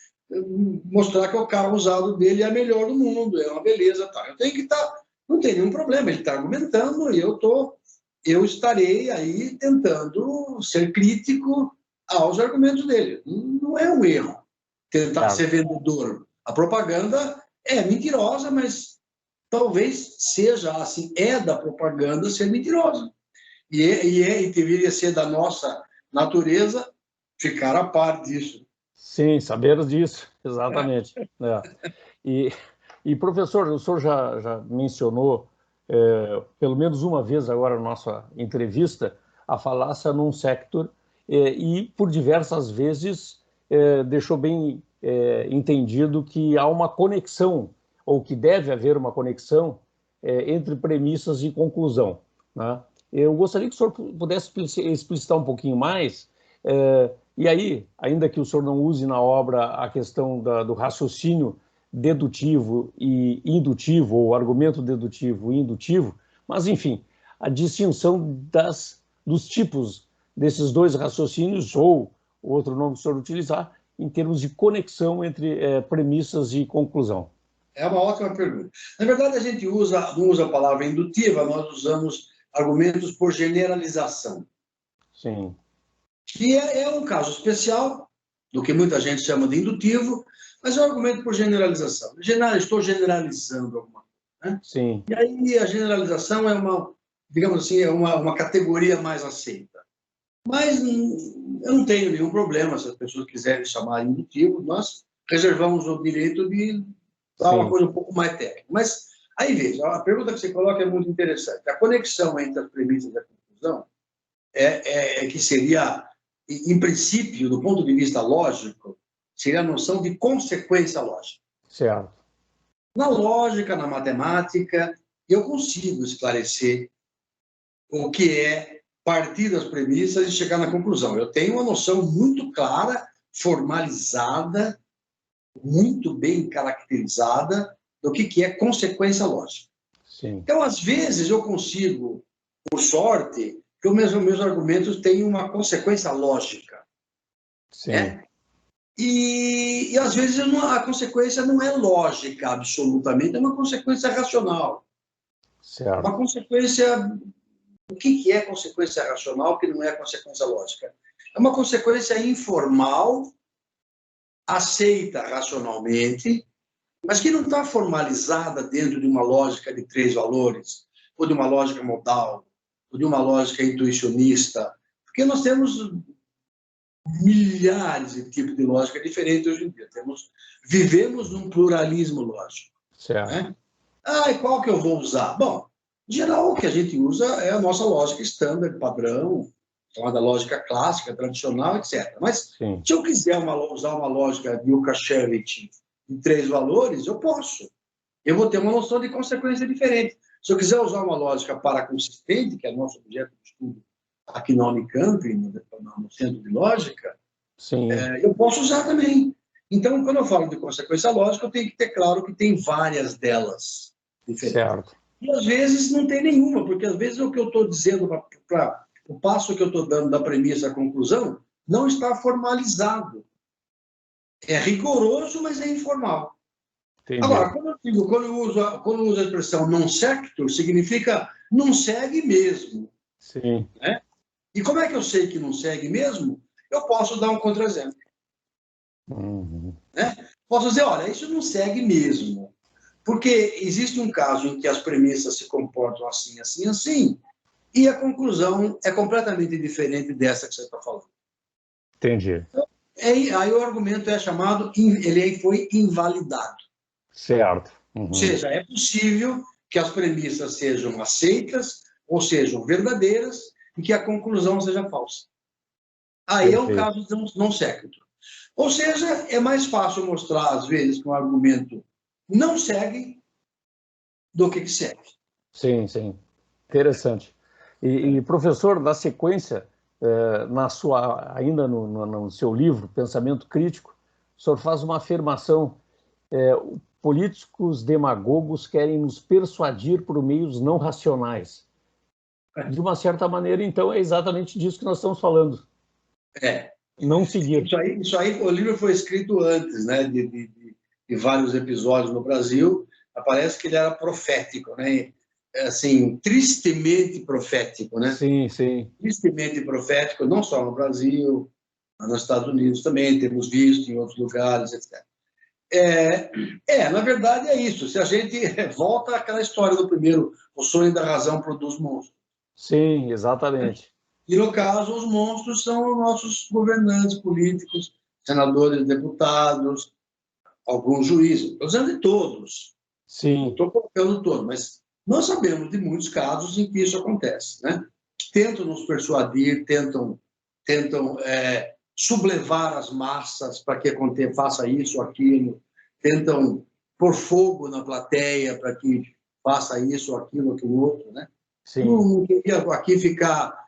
mostrar que o carro usado dele é o melhor do mundo, é uma beleza. Tá. Eu tenho que estar... Não tem nenhum problema, ele está argumentando e eu estarei aí tentando ser crítico aos argumentos dele. Não é um erro tentar ser vendedor. A propaganda é mentirosa, mas talvez seja assim, é da propaganda ser mentirosa. E deveria ser da nossa natureza ficar a par disso. Sim, saber disso, exatamente. E, professor, o senhor já mencionou, pelo menos uma vez agora na nossa entrevista, a falácia non sequitur, e por diversas vezes deixou bem entendido que há uma conexão, ou que deve haver uma conexão entre premissas e conclusão, né? Eu gostaria que o senhor pudesse explicitar um pouquinho mais, e aí, ainda que o senhor não use na obra a questão do raciocínio dedutivo e indutivo, ou argumento dedutivo e indutivo, mas, enfim, a distinção dos tipos desses dois raciocínios, ou outro nome que o senhor utilizar, em termos de conexão entre premissas e conclusão. É uma ótima pergunta. Na verdade, a gente não usa a palavra indutiva, nós usamos argumentos por generalização. Sim. Que é um caso especial do que muita gente chama de indutivo, mas é um argumento por generalização. Estou generalizando alguma coisa, né? Sim. E aí a generalização é digamos assim, é uma categoria mais aceita. Mas eu não tenho nenhum problema se as pessoas quiserem chamar indutivo, nós reservamos o direito de dar uma coisa um pouco mais técnica. Mas aí veja, a pergunta que você coloca é muito interessante. A conexão entre as premissas e a conclusão que seria, em princípio, do ponto de vista lógico, seria a noção de consequência lógica. Certo. Na lógica, na matemática, eu consigo esclarecer o que é partir das premissas e chegar na conclusão. Eu tenho uma noção muito clara, formalizada, muito bem caracterizada do que é consequência lógica. Sim. Então, às vezes, eu consigo, por sorte, que os meus argumentos têm uma consequência lógica. Sim. Né? E às vezes, a consequência não é lógica, absolutamente, é uma consequência racional. Certo. Uma consequência... O que é consequência racional que não é consequência lógica? É uma consequência informal, aceita racionalmente, mas que não está formalizada dentro de uma lógica de 3 valores, ou de uma lógica modal, ou de uma lógica intuicionista, porque nós temos milhares de tipos de lógica diferentes hoje em dia. Vivemos num pluralismo lógico. Certo. Né? E qual que eu vou usar? Bom, em geral, o que a gente usa é a nossa lógica standard, padrão, chamada lógica clássica, tradicional, etc. Mas, Sim. Se eu quiser usar uma lógica de Lukashevich de 3 valores, eu posso. Eu vou ter uma noção de consequência diferente. Se eu quiser usar uma lógica paraconsistente, que é nosso objeto de estudo aqui na Unicamp, no Centro de Lógica, Sim. Eu posso usar também. Então, quando eu falo de consequência lógica, eu tenho que ter claro que tem várias delas diferentes. Certo. E às vezes não tem nenhuma, porque às vezes o que eu estou dizendo, o passo que eu estou dando da premissa à conclusão, não está formalizado. É rigoroso, mas é informal. Entendi. Agora, quando eu uso a expressão non sequitur, significa não segue mesmo. Sim. Né? E como é que eu sei que não segue mesmo? Eu posso dar um contra-exemplo. Uhum. Né? Posso dizer, olha, isso não segue mesmo. Porque existe um caso em que as premissas se comportam assim, assim, assim, e a conclusão é completamente diferente dessa que você está falando. Entendi. Aí o argumento é chamado, ele foi invalidado. Certo. Ou seja, é possível que as premissas sejam aceitas, ou sejam verdadeiras, e que a conclusão seja falsa. Aí é o caso de um non sequitur. Ou seja, é mais fácil mostrar, às vezes, que um argumento não segue do que segue. Sim, sim. Interessante. E professor, na sequência, ainda no seu livro, Pensamento Crítico, o senhor faz uma afirmação: políticos demagogos querem nos persuadir por meios não racionais. De uma certa maneira, então, é exatamente disso que nós estamos falando. Não seguir. Isso aí, o livro foi escrito antes, né, de vários episódios no Brasil. Parece que ele era profético, né? Assim, tristemente profético, né? Sim, sim. Tristemente profético, não só no Brasil, mas nos Estados Unidos também, temos visto em outros lugares, etc. Na verdade é isso. Se a gente volta àquela história do primeiro, o sonho da razão produz monstros. Sim, exatamente. E, no caso, os monstros são os nossos governantes políticos, senadores, deputados, alguns juízes. Estou dizendo de todos. Sim. Não estou colocando todos, mas nós sabemos de muitos casos em que isso acontece. Né? Tentam nos persuadir, tentam sublevar as massas para que faça isso ou aquilo, tentam pôr fogo na plateia para que faça isso ou aquilo ou aquilo outro. Né? Sim. Não queria aqui ficar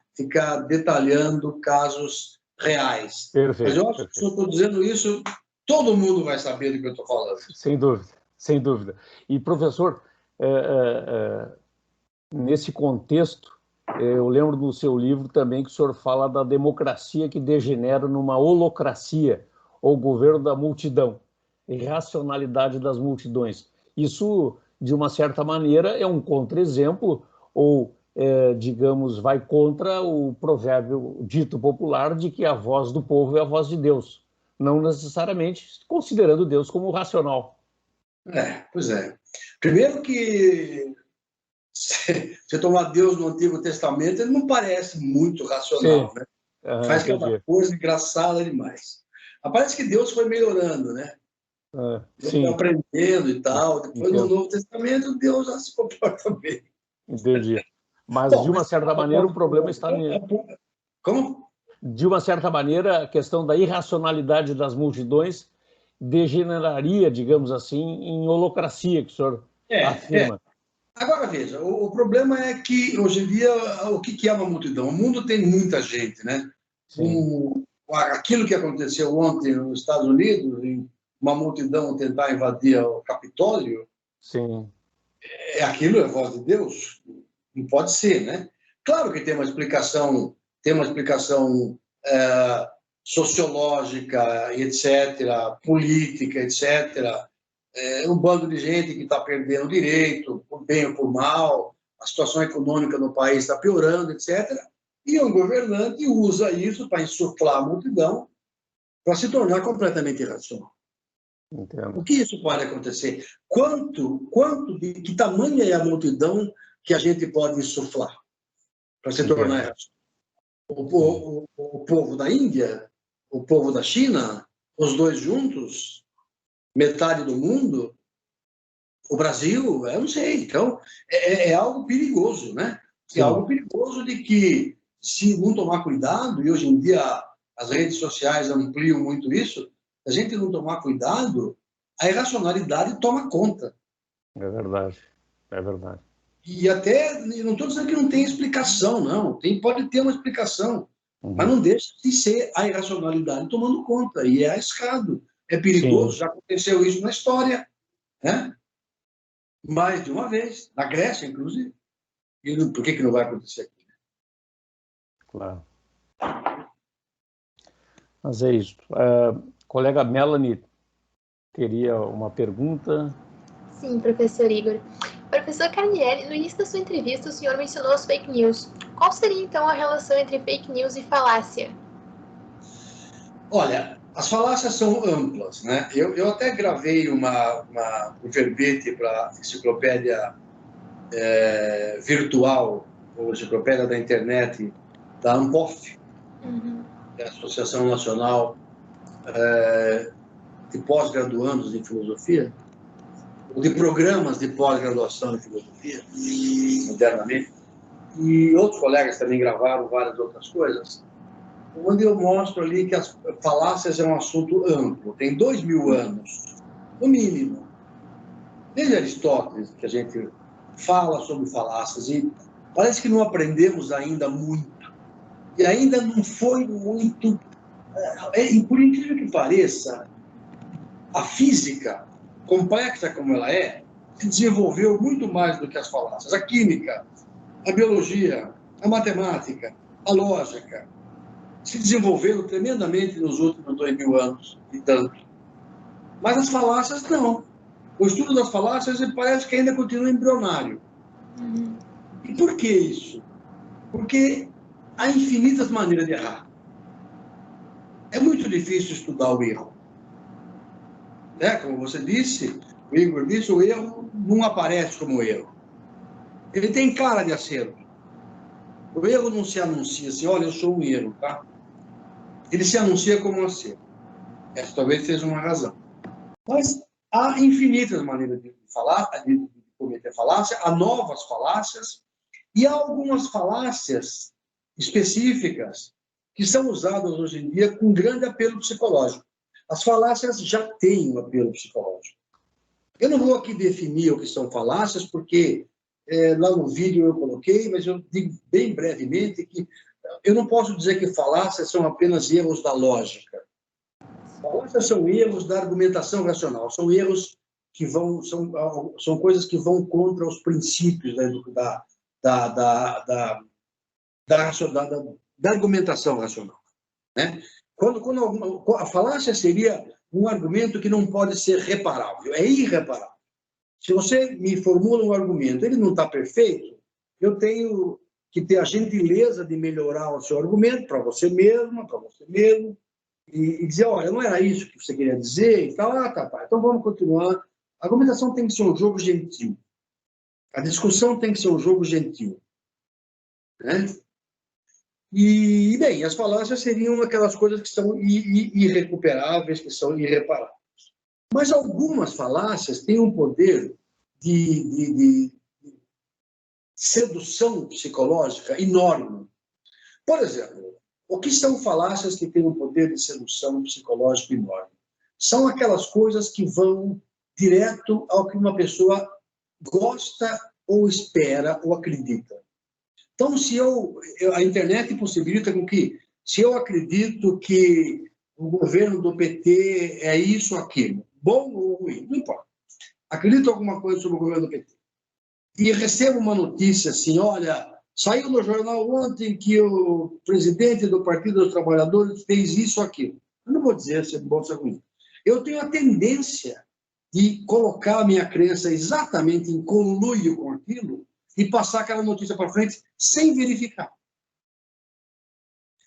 detalhando casos reais. Perfeito. Mas eu acho que se eu estou dizendo isso, todo mundo vai saber do que eu estou falando. Sem dúvida, sem dúvida. E, professor, nesse contexto, eu lembro do seu livro também que o senhor fala da democracia que degenera numa holocracia, ou governo da multidão, irracionalidade das multidões. Isso, de uma certa maneira, é um contra-exemplo, ou, digamos, vai contra o provérbio dito popular de que a voz do povo é a voz de Deus, não necessariamente considerando Deus como racional. Pois é. Primeiro que você tomar Deus no Antigo Testamento, ele não parece muito racional, né? Faz aquela coisa engraçada demais. Parece que Deus foi melhorando, né? Deus foi aprendendo e tal. Depois, no Novo Testamento, Deus já se comporta bem. Entendi. Mas, de uma certa maneira, o problema está... Como? De uma certa maneira, a questão da irracionalidade das multidões degeneraria, digamos assim, em holocracia, que o senhor afirma. Agora, veja, o problema é que, hoje em dia, o que é uma multidão? O mundo tem muita gente, né? Aquilo que aconteceu ontem nos Estados Unidos, em uma multidão tentar invadir o Capitólio, Sim. Aquilo é a voz de Deus? Não pode ser, né? Claro que tem uma explicação sociológica, etc., política, etc., um bando de gente que está perdendo direito, por bem ou por mal, a situação econômica no país está piorando, etc. E um governante usa isso para insuflar a multidão para se tornar completamente irracional. Entendo. O que isso pode acontecer? Que tamanho é a multidão que a gente pode insuflar para se tornar irracional? O povo da Índia, o povo da China, os dois juntos, metade do mundo, o Brasil, eu não sei. Então, é algo perigoso, né? É algo perigoso de que, se não tomar cuidado, e hoje em dia as redes sociais ampliam muito isso, se a gente não tomar cuidado, a irracionalidade toma conta. É verdade, é verdade. E até, não estou dizendo que não tem explicação, não. Pode ter uma explicação, mas não deixa de ser a irracionalidade tomando conta. E é arriscado, é perigoso. Já aconteceu isso na história, né? mais de uma vez, na Grécia, inclusive. E por que não vai acontecer aqui? Claro. Mas é isso. Colega Melanie teria uma pergunta. Sim, professor Igor. Professor Carnielli, no início da sua entrevista, o senhor mencionou as fake news. Qual seria, então, a relação entre fake news e falácia? Olha, as falácias são amplas, né? Eu até gravei um verbete para a enciclopédia virtual, ou enciclopédia da internet, da ANPOF, que é a Associação Nacional de Pós-Graduandos em Filosofia, ou de programas de pós-graduação em filosofia, modernamente, e outros colegas também gravaram várias outras coisas, onde eu mostro ali que as falácias é um assunto amplo, tem 2000 anos, no mínimo. Desde Aristóteles, que a gente fala sobre falácias, e parece que não aprendemos ainda muito, e ainda não foi muito... por incrível que pareça, a física, complexa como ela é, se desenvolveu muito mais do que as falácias. A química, a biologia, a matemática, a lógica, se desenvolveram tremendamente nos últimos 2000 anos e tanto. Mas as falácias, não. O estudo das falácias parece que ainda continua embrionário. E por que isso? Porque há infinitas maneiras de errar. É muito difícil estudar o erro. Como você disse, o Igor disse, o erro não aparece como erro. Ele tem cara de acerto. O erro não se anuncia assim, olha, eu sou um erro, tá? Ele se anuncia como um acerto. Essa talvez seja uma razão. Mas há infinitas maneiras de falar, de cometer falácia, há novas falácias, e há algumas falácias específicas que são usadas hoje em dia com grande apelo psicológico. As falácias já têm um apelo psicológico. Eu não vou aqui definir o que são falácias, porque lá no vídeo eu coloquei, mas eu digo bem brevemente que eu não posso dizer que falácias são apenas erros da lógica. Falácias são erros da argumentação racional, são erros que são coisas que vão contra os princípios da argumentação racional. Né? A falácia seria um argumento que não pode ser reparável, é irreparável. Se você me formula um argumento, ele não está perfeito, eu tenho que ter a gentileza de melhorar o seu argumento para você mesmo, e dizer, olha, não era isso que você queria dizer, e tal, tá, então vamos continuar. A argumentação tem que ser um jogo gentil. A discussão tem que ser um jogo gentil. Né? E, bem, as falácias seriam aquelas coisas que são irrecuperáveis, que são irreparáveis. Mas algumas falácias têm um poder de sedução psicológica enorme. Por exemplo, o que são falácias que têm um poder de sedução psicológica enorme? São aquelas coisas que vão direto ao que uma pessoa gosta ou espera ou acredita. Então, a internet possibilita com que, se eu acredito que o governo do PT é isso ou aquilo, bom ou ruim, não importa. Acredito em alguma coisa sobre o governo do PT. E recebo uma notícia assim, olha, saiu no jornal ontem que o presidente do Partido dos Trabalhadores fez isso ou aquilo. Eu não vou dizer se é bom ou se é ruim. Eu tenho a tendência de colocar a minha crença exatamente em conluio com aquilo e passar aquela notícia para frente sem verificar.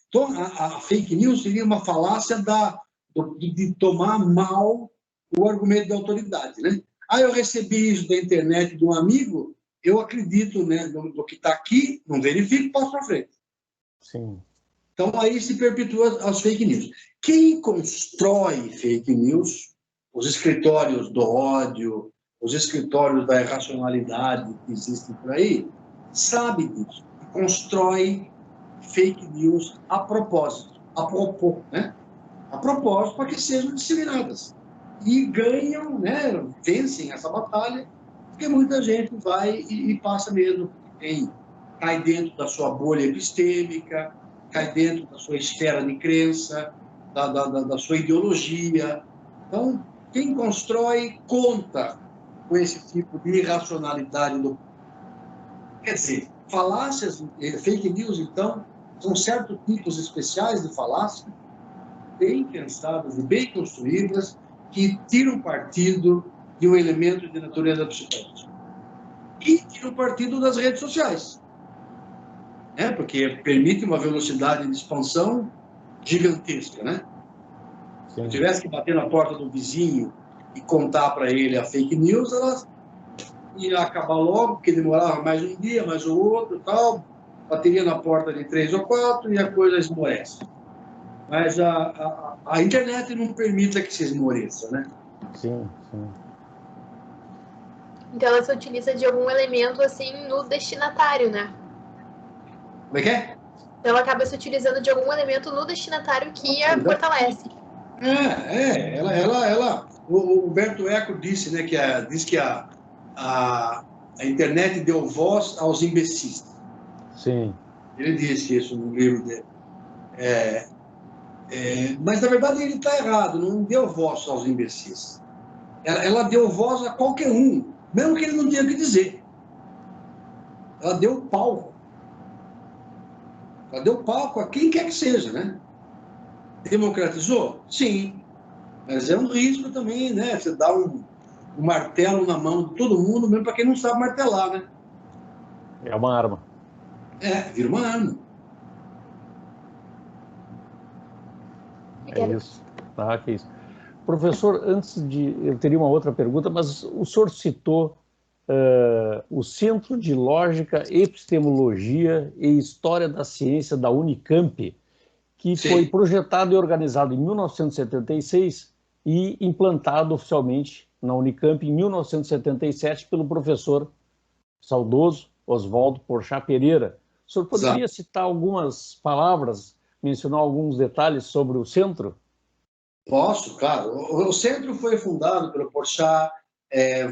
Então, a fake news seria uma falácia de tomar mal o argumento da autoridade. Né? Eu recebi isso da internet de um amigo, eu acredito, né, no que está aqui, não verifico, passo para frente. Sim. Então, aí se perpetua as fake news. Quem constrói fake news, os escritórios do ódio, os escritórios da irracionalidade que existem por aí, sabe disso. Constrói fake news a propósito, né? A propósito para que sejam disseminadas. E ganham, né, vencem essa batalha, porque muita gente vai e passa mesmo, cai dentro da sua bolha epistêmica, cai dentro da sua esfera de crença, da sua ideologia. Então, quem constrói conta com esse tipo de irracionalidade do... Quer dizer, falácias, fake news, então, são certos tipos especiais de falácia, bem pensadas e bem construídas, que tiram partido de um elemento de natureza psicológica. E tiram partido das redes sociais, né? Porque permite uma velocidade de expansão gigantesca, né? Se eu tivesse que bater na porta do vizinho e contar para ele a fake news, ela ia acabar logo, porque demorava mais um dia, mais o outro, tal, bateria na porta de 3 ou 4 e a coisa esmorece. Mas a internet não permite que se esmoreça, né? Sim, sim. Então ela se utiliza de algum elemento assim no destinatário, né? Como é que é? Então ela acaba se utilizando de algum elemento no destinatário que a fortalece. O Humberto Eco disse, né, diz que a internet deu voz aos imbecis. Sim. Ele disse isso no livro dele. Mas, na verdade, ele está errado, não deu voz aos imbecis. Ela deu voz a qualquer um, mesmo que ele não tinha o que dizer. Ela deu palco. Ela deu palco a quem quer que seja, né? Democratizou? Sim. Mas é um risco também, né? Você dá um martelo na mão de todo mundo, mesmo para quem não sabe martelar, né? É uma arma. Vira uma arma. É isso. Ah, que isso. Professor, eu teria uma outra pergunta, mas o senhor citou o Centro de Lógica, Epistemologia e História da Ciência da Unicamp, que Sim. foi projetado e organizado em 1976 e implantado oficialmente na Unicamp em 1977 pelo professor saudoso Oswaldo Porchat Pereira. O senhor poderia citar algumas palavras, mencionar alguns detalhes sobre o centro? Posso, claro. O centro foi fundado pelo Porchat,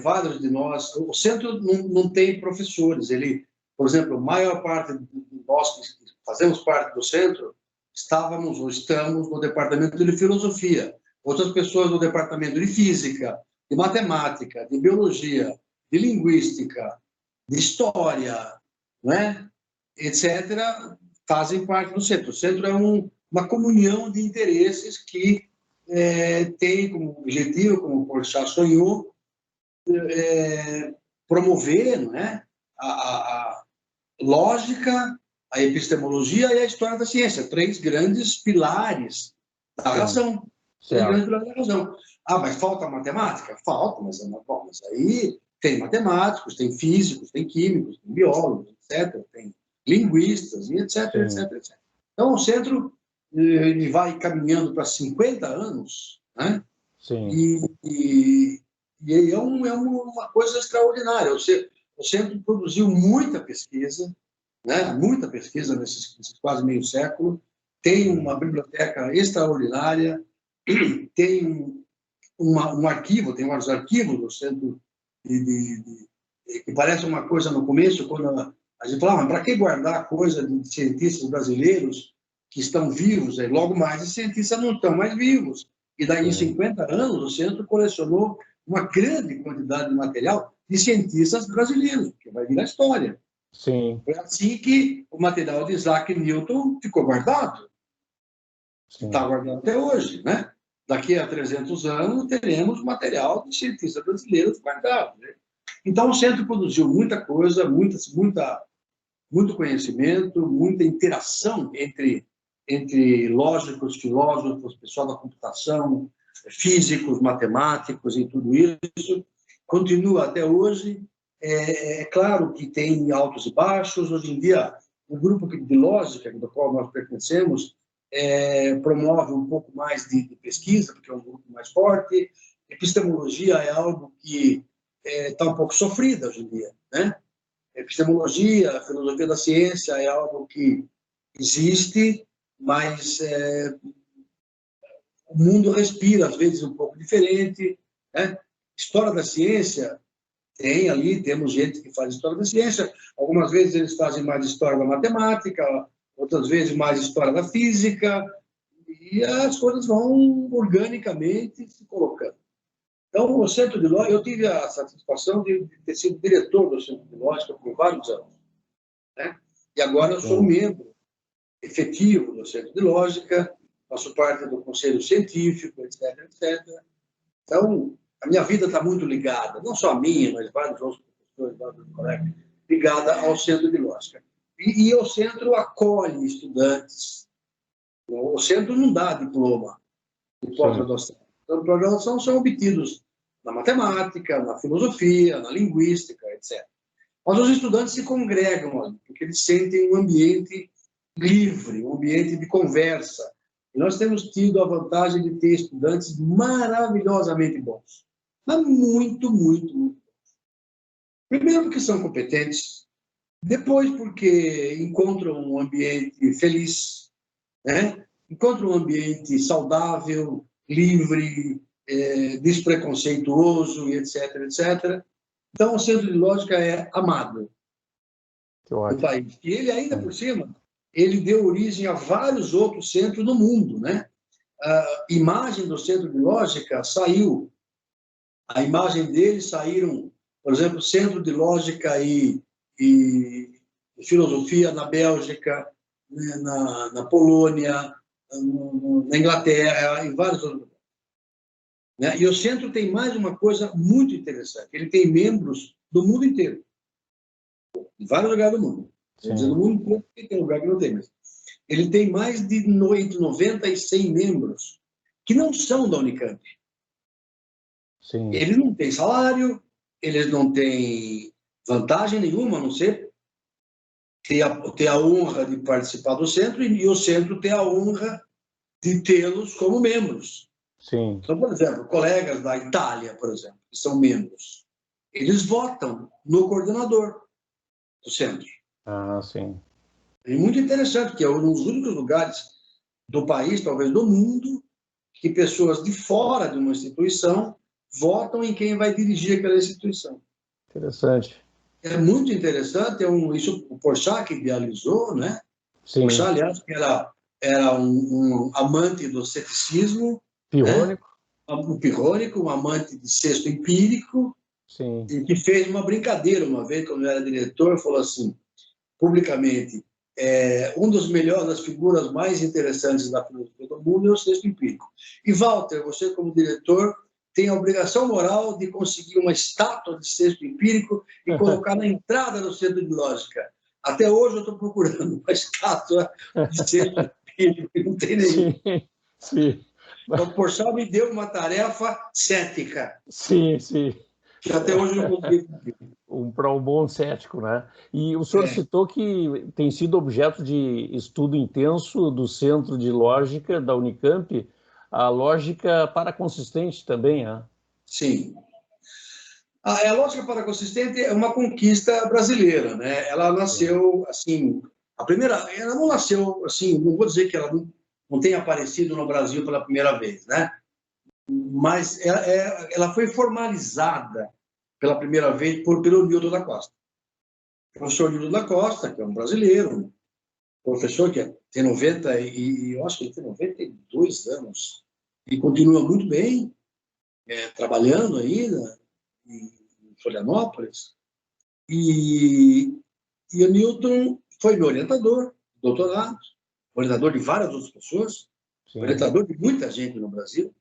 vários de nós. O centro não tem professores. Ele, por exemplo, a maior parte de nós que fazemos parte do centro estávamos ou estamos no departamento de filosofia. Outras pessoas no departamento de física, de matemática, de biologia, de linguística, de história, né? etc., fazem parte do centro. O centro é uma comunhão de interesses que tem como objetivo, como o Porchat sonhou, promover, não é, a lógica, a epistemologia e a história da ciência, 3 grandes pilares da razão. 3 grandes pilares da razão. Mas falta matemática? Falta, mas aí tem matemáticos, tem físicos, tem químicos, tem biólogos, etc., tem linguistas, e etc., etc. Então, o centro ele vai caminhando para 50 anos, né? Sim. E é uma coisa extraordinária. O centro produziu muita pesquisa, né? Muita pesquisa nesses quase meio século, tem uma biblioteca extraordinária, tem um arquivo, tem vários arquivos do centro, que parece uma coisa no começo, quando a gente fala, mas para que guardar coisa de cientistas brasileiros que estão vivos? Logo mais, os cientistas não estão mais vivos. E daí, em 50 anos, o centro colecionou uma grande quantidade de material de cientistas brasileiros, que vai vir a história. Sim. Foi assim que o material de Isaac Newton ficou guardado. Está guardado até hoje, né? Daqui a 300 anos, teremos material de cientistas brasileiros guardado, né? Então, o centro produziu muita coisa, muito conhecimento, muita interação entre lógicos, filósofos, pessoal da computação, físicos, matemáticos e tudo isso. Continua até hoje. É claro que tem altos e baixos. Hoje em dia, o grupo de lógica, do qual nós pertencemos, promove um pouco mais de pesquisa, porque é um grupo mais forte. Epistemologia é algo que está um pouco sofrida hoje em dia, né? Epistemologia, a filosofia da ciência é algo que existe, mas o mundo respira, às vezes, um pouco diferente, né? História da ciência, temos gente que faz história da ciência, algumas vezes eles fazem mais história da matemática, outras vezes mais história da física, e as coisas vão organicamente se colocando. Então, o Centro de Lógica, eu tive a satisfação de ter sido diretor do Centro de Lógica por vários anos, né? E agora eu sou um membro efetivo do Centro de Lógica, faço parte do Conselho Científico, etc, etc. Então, a minha vida está muito ligada, não só a minha, mas vários outros professores, vários colegas, ligada ao Centro de Lógica. E o Centro acolhe estudantes. O Centro não dá diploma de pós-graduação. Então, pós-graduação são obtidos na matemática, na filosofia, na linguística, etc. Mas os estudantes se congregam ali, porque eles sentem um ambiente livre, um ambiente de conversa. E nós temos tido a vantagem de ter estudantes maravilhosamente bons. Mas muito, muito, muito bons. Primeiro porque são competentes, depois porque encontram um ambiente feliz, né? Encontram um ambiente saudável, livre, despreconceituoso, etc, etc. Então, o Centro de Lógica é amado no país. E ele, ainda por cima, ele deu origem a vários outros centros no mundo, né? A imagem do Centro de Lógica saiu. A imagem dele saíram, por exemplo, Centro de Lógica e Filosofia na Bélgica, né? na Polônia, na Inglaterra, em vários outros lugares. Né? E o centro tem mais uma coisa muito interessante. Ele tem membros do mundo inteiro. Em vários lugares do mundo. Estou dizendo no mundo inteiro, porque tem lugar que não tem mesmo. Ele tem mais de 90 e 100 membros que não são da Unicamp. Sim. Eles não têm salário, eles não têm vantagem nenhuma, a não ser ter a honra de participar do centro e o centro ter a honra de tê-los como membros. Sim. Então, por exemplo, colegas da Itália, por exemplo, que são membros, eles votam no coordenador do centro. Ah, sim. É muito interessante, porque é um dos únicos lugares do país, talvez do mundo, que pessoas de fora de uma instituição votam em quem vai dirigir aquela instituição. Interessante. É muito interessante, isso o Porchat que idealizou, né? Sim. Porchat, aliás, que era um amante do ceticismo, Pirrônico. Né? Um pirrônico, um amante de sexto empírico, Sim. e que fez uma brincadeira uma vez, quando eu era diretor, falou assim, publicamente, um dos melhores, das figuras mais interessantes da filosofia do mundo é o sexto empírico. E, Walter, você como diretor tem a obrigação moral de conseguir uma estátua de sexto empírico e colocar na entrada do Centro de Lógica. Até hoje eu estou procurando uma estátua de sexto empírico e não tem nenhum. Sim, sim. O Porchat me deu uma tarefa cética. Sim, sim. Que até hoje eu não consegui cumprir. Para um bom cético, né? E o senhor citou que tem sido objeto de estudo intenso do Centro de Lógica da Unicamp, a lógica paraconsistente também, né? Sim. A lógica paraconsistente é uma conquista brasileira, né? Ela nasceu, assim, ela não nasceu, assim, não vou dizer que ela não tenha aparecido no Brasil pela primeira vez, né? Mas ela foi formalizada pela primeira vez pelo Newton da Costa. O professor Newton da Costa, que é um brasileiro, um professor que tem 90 eu acho que ele tem 92 anos e continua muito bem, trabalhando aí em Florianópolis. E o Newton foi meu orientador, doutorado, orientador de várias outras pessoas, Sim. Orientador de muita gente no Brasil.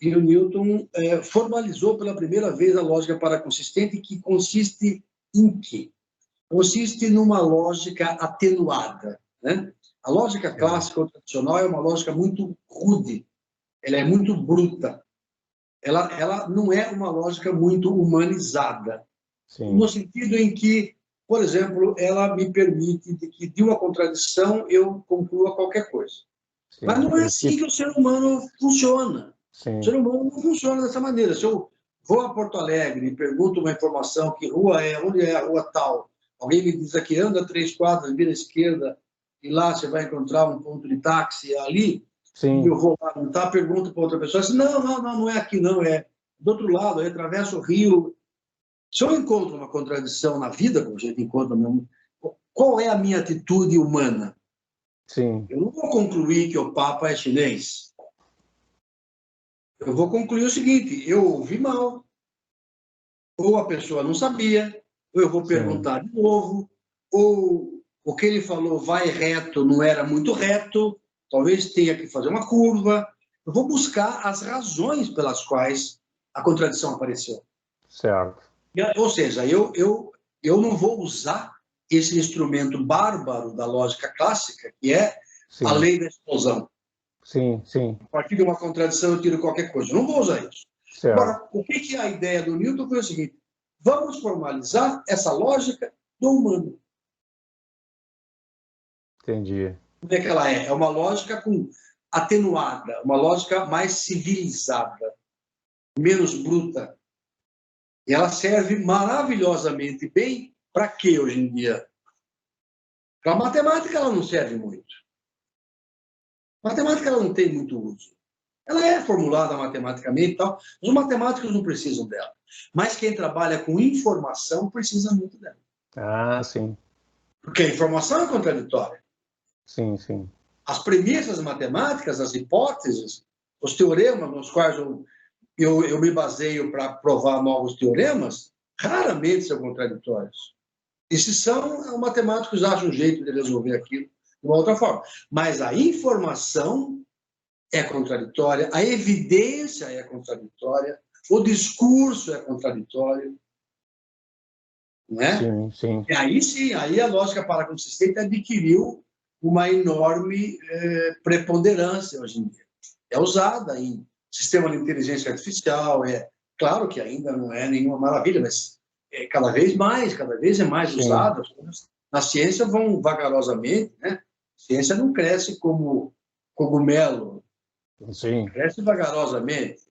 E o Newton formalizou pela primeira vez a lógica paraconsistente, que consiste em quê? Consiste numa lógica atenuada, né? A lógica clássica ou tradicional é uma lógica muito rude, ela é muito bruta, ela não é uma lógica muito humanizada. Sim. No sentido em que, por exemplo, ela me permite que de uma contradição eu conclua qualquer coisa. Sim. Mas não é assim que o ser humano funciona. Sim. O ser humano não funciona dessa maneira. Se eu vou a Porto Alegre e pergunto uma informação, que rua é, onde é a rua tal, alguém me diz aqui, anda 3 quadras, vira à esquerda, e lá você vai encontrar um ponto de táxi ali, sim. E eu vou lá, não tá, pergunto para outra pessoa, assim, não é aqui não, é do outro lado, aí atravesso o rio. Se eu encontro uma contradição na vida, como a gente encontra mesmo, qual é a minha atitude humana? Sim. Eu não vou concluir que o Papa é chinês. eu vou concluir o seguinte: eu ouvi mal, ou a pessoa não sabia, ou eu vou perguntar de novo, ou o que ele falou vai reto, não era muito reto, talvez tenha que fazer uma curva. Eu vou buscar as razões pelas quais a contradição apareceu. Certo. Ou seja, eu não vou usar esse instrumento bárbaro da lógica clássica, que é Sim. a lei da explosão. Sim, sim. A partir de uma contradição eu tiro qualquer coisa. Eu não vou usar isso. Certo. Agora, o que é a ideia do Newton foi o seguinte: vamos formalizar essa lógica do humano. Entendi. Como é que ela é? É uma lógica atenuada, uma lógica mais civilizada, menos bruta. E ela serve maravilhosamente bem para quê hoje em dia? Para a matemática ela não serve muito. A matemática ela não tem muito uso. Ela é formulada matematicamente e tal, mas os matemáticos não precisam dela. Mas quem trabalha com informação precisa muito dela. Ah, sim. Porque a informação é contraditória. Sim, sim. As premissas matemáticas, as hipóteses, os teoremas nos quais eu me baseio para provar novos teoremas, raramente são contraditórios. E se são, os matemáticos acham um jeito de resolver aquilo de uma outra forma. Mas a informação é contraditória, a evidência é contraditória, o discurso é contraditório. Não é? Sim, sim. E aí sim, aí a lógica paraconsistente adquiriu uma enorme preponderância hoje em dia. É usada em sistema de inteligência artificial, claro que ainda não é nenhuma maravilha, mas cada vez é mais Sim. usada. Na ciência vão vagarosamente, né? A ciência não cresce como cogumelo, Sim. cresce vagarosamente.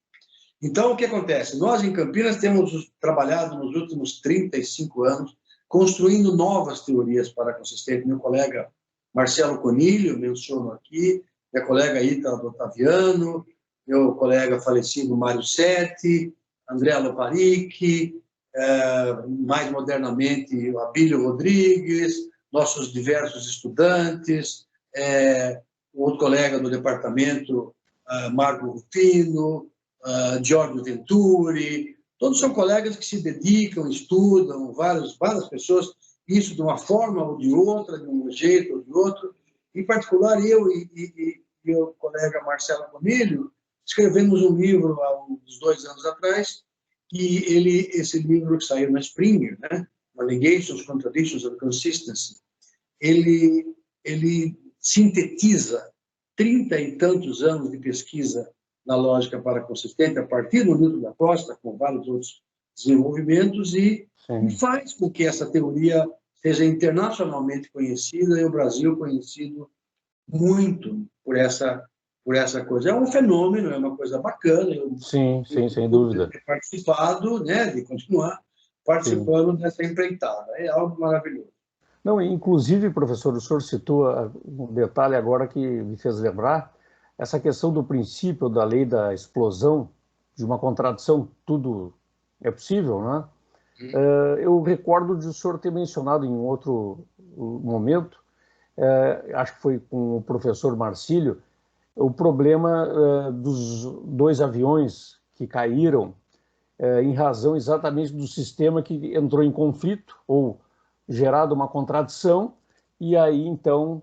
Então, o que acontece? Nós, em Campinas, temos trabalhado nos últimos 35 anos construindo novas teorias paraconsistentes. Meu colega Marcelo Conilho, menciono aqui, minha colega Ítala Ottaviano, meu colega falecido Mário Setti, André Loparic, mais modernamente o Abílio Rodrigues, nossos diversos estudantes, outro colega do departamento, Marco Rufino, Giorgio Venturi, todos são colegas que se dedicam, estudam, várias pessoas, isso de uma forma ou de outra, de um jeito ou de outro. Em particular, eu e meu colega Marcelo Conilho escrevemos um livro há uns 2 anos atrás, e esse livro que saiu na Springer, né, Allegations, Contradictions and Consistency, ele sintetiza 30 e tantos anos de pesquisa na lógica paraconsistente, a partir do Newton da Costa, com vários outros desenvolvimentos, e faz com que essa teoria seja internacionalmente conhecida e o Brasil conhecido muito por essa coisa. É um fenômeno, é uma coisa bacana. Sim, sem dúvida. Ter participado, né, de continuar participando dessa empreitada. É algo maravilhoso. Não, inclusive, professor, o senhor citou um detalhe agora que me fez lembrar, essa questão do princípio da lei da explosão, de uma contradição, tudo é possível, né? Eu recordo de o senhor ter mencionado em outro momento, acho que foi com o professor Marcílio, o problema dos 2 aviões que caíram em razão exatamente do sistema que entrou em conflito, ou gerado uma contradição, e aí, então,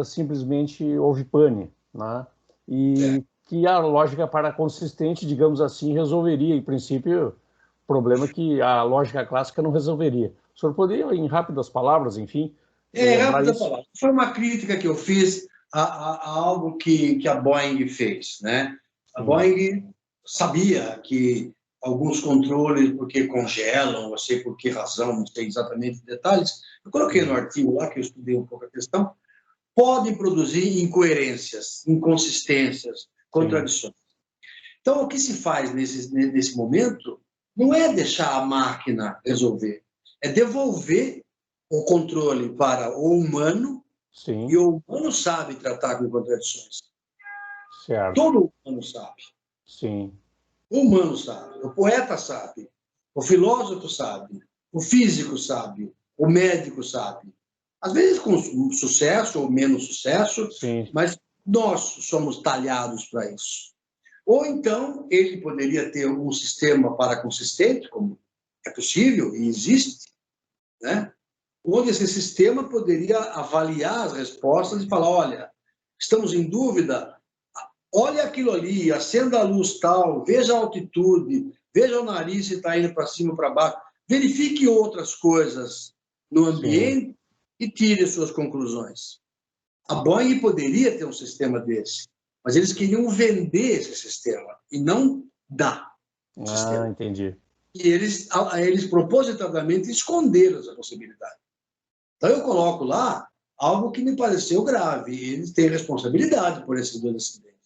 simplesmente houve pane, né? E que a lógica paraconsistente, digamos assim, resolveria, em princípio, o problema que a lógica clássica não resolveria. O senhor poderia, em rápidas palavras, enfim, rápidas palavras. Foi uma crítica que eu fiz a algo que a Boeing fez, né? A Boeing sabia que alguns controles, porque congelam, não sei por que razão, não sei exatamente detalhes, eu coloquei no artigo lá, que eu estudei um pouco a questão, pode produzir incoerências, inconsistências, contradições. Então, o que se faz nesse momento não é deixar a máquina resolver, é devolver o controle para o humano, e o humano sabe tratar com contradições. Certo. Todo humano sabe. Sim. O humano sabe, o poeta sabe, o filósofo sabe, o físico sabe, o médico sabe. Às vezes com sucesso ou menos sucesso, mas nós somos talhados para isso. Ou então ele poderia ter um sistema paraconsistente, como é possível e existe, né? Onde esse sistema poderia avaliar as respostas e falar, olha, estamos em dúvida, olha aquilo ali, acenda a luz tal, veja a altitude, veja o nariz se está indo para cima ou para baixo, verifique outras coisas no ambiente e tire suas conclusões. A Boeing poderia ter um sistema desse, mas eles queriam vender esse sistema e não dar o sistema. Entendi. E eles propositadamente esconderam essa possibilidade. Então eu coloco lá algo que me pareceu grave. Eles têm responsabilidade por esses dois acidentes.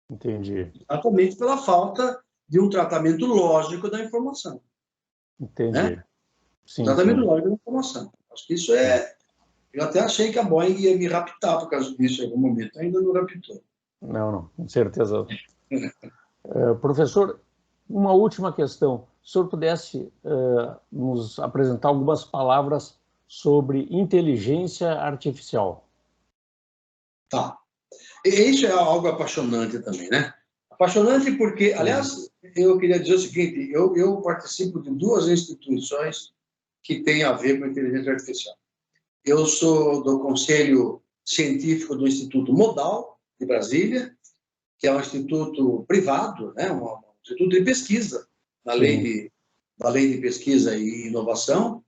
Entendi. Exatamente pela falta de um tratamento lógico da informação. Entendi. Né? Sim, Tratamento sim. lógico da informação. Acho que isso é... Eu até achei que a Boeing ia me raptar por causa disso em algum momento. Ainda não raptou. Não, com certeza. Professor, uma última questão. Se o senhor pudesse nos apresentar algumas palavras sobre inteligência artificial. Tá. E isso é algo apaixonante também, né? Apaixonante porque, aliás, eu queria dizer o seguinte, eu participo de 2 instituições que têm a ver com inteligência artificial. Eu sou do Conselho Científico do Instituto Modal, de Brasília, que é um instituto privado, né? Um instituto de pesquisa, da lei de pesquisa e inovação,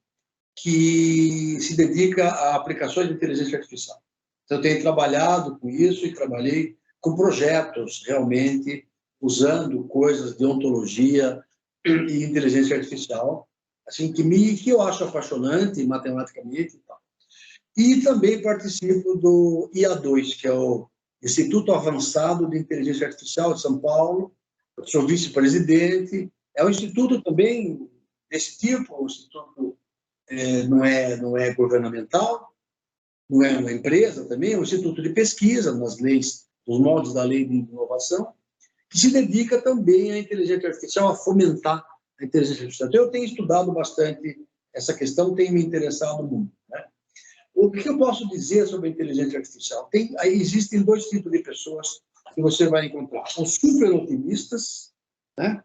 que se dedica a aplicações de inteligência artificial. Então, eu tenho trabalhado com isso e trabalhei com projetos realmente usando coisas de ontologia e inteligência artificial, assim que eu acho apaixonante matematicamente e tal. E também participo do IA2, que é o Instituto Avançado de Inteligência Artificial de São Paulo. Eu sou vice-presidente. É um instituto também desse tipo, um instituto não é governamental, não é uma empresa também, é um instituto de pesquisa nas leis, nos moldes da lei de inovação, que se dedica também à inteligência artificial, a fomentar a inteligência artificial. Então, eu tenho estudado bastante essa questão, tem me interessado muito, né? O que eu posso dizer sobre a inteligência artificial? Existem 2 tipos de pessoas que você vai encontrar. Os super otimistas, né?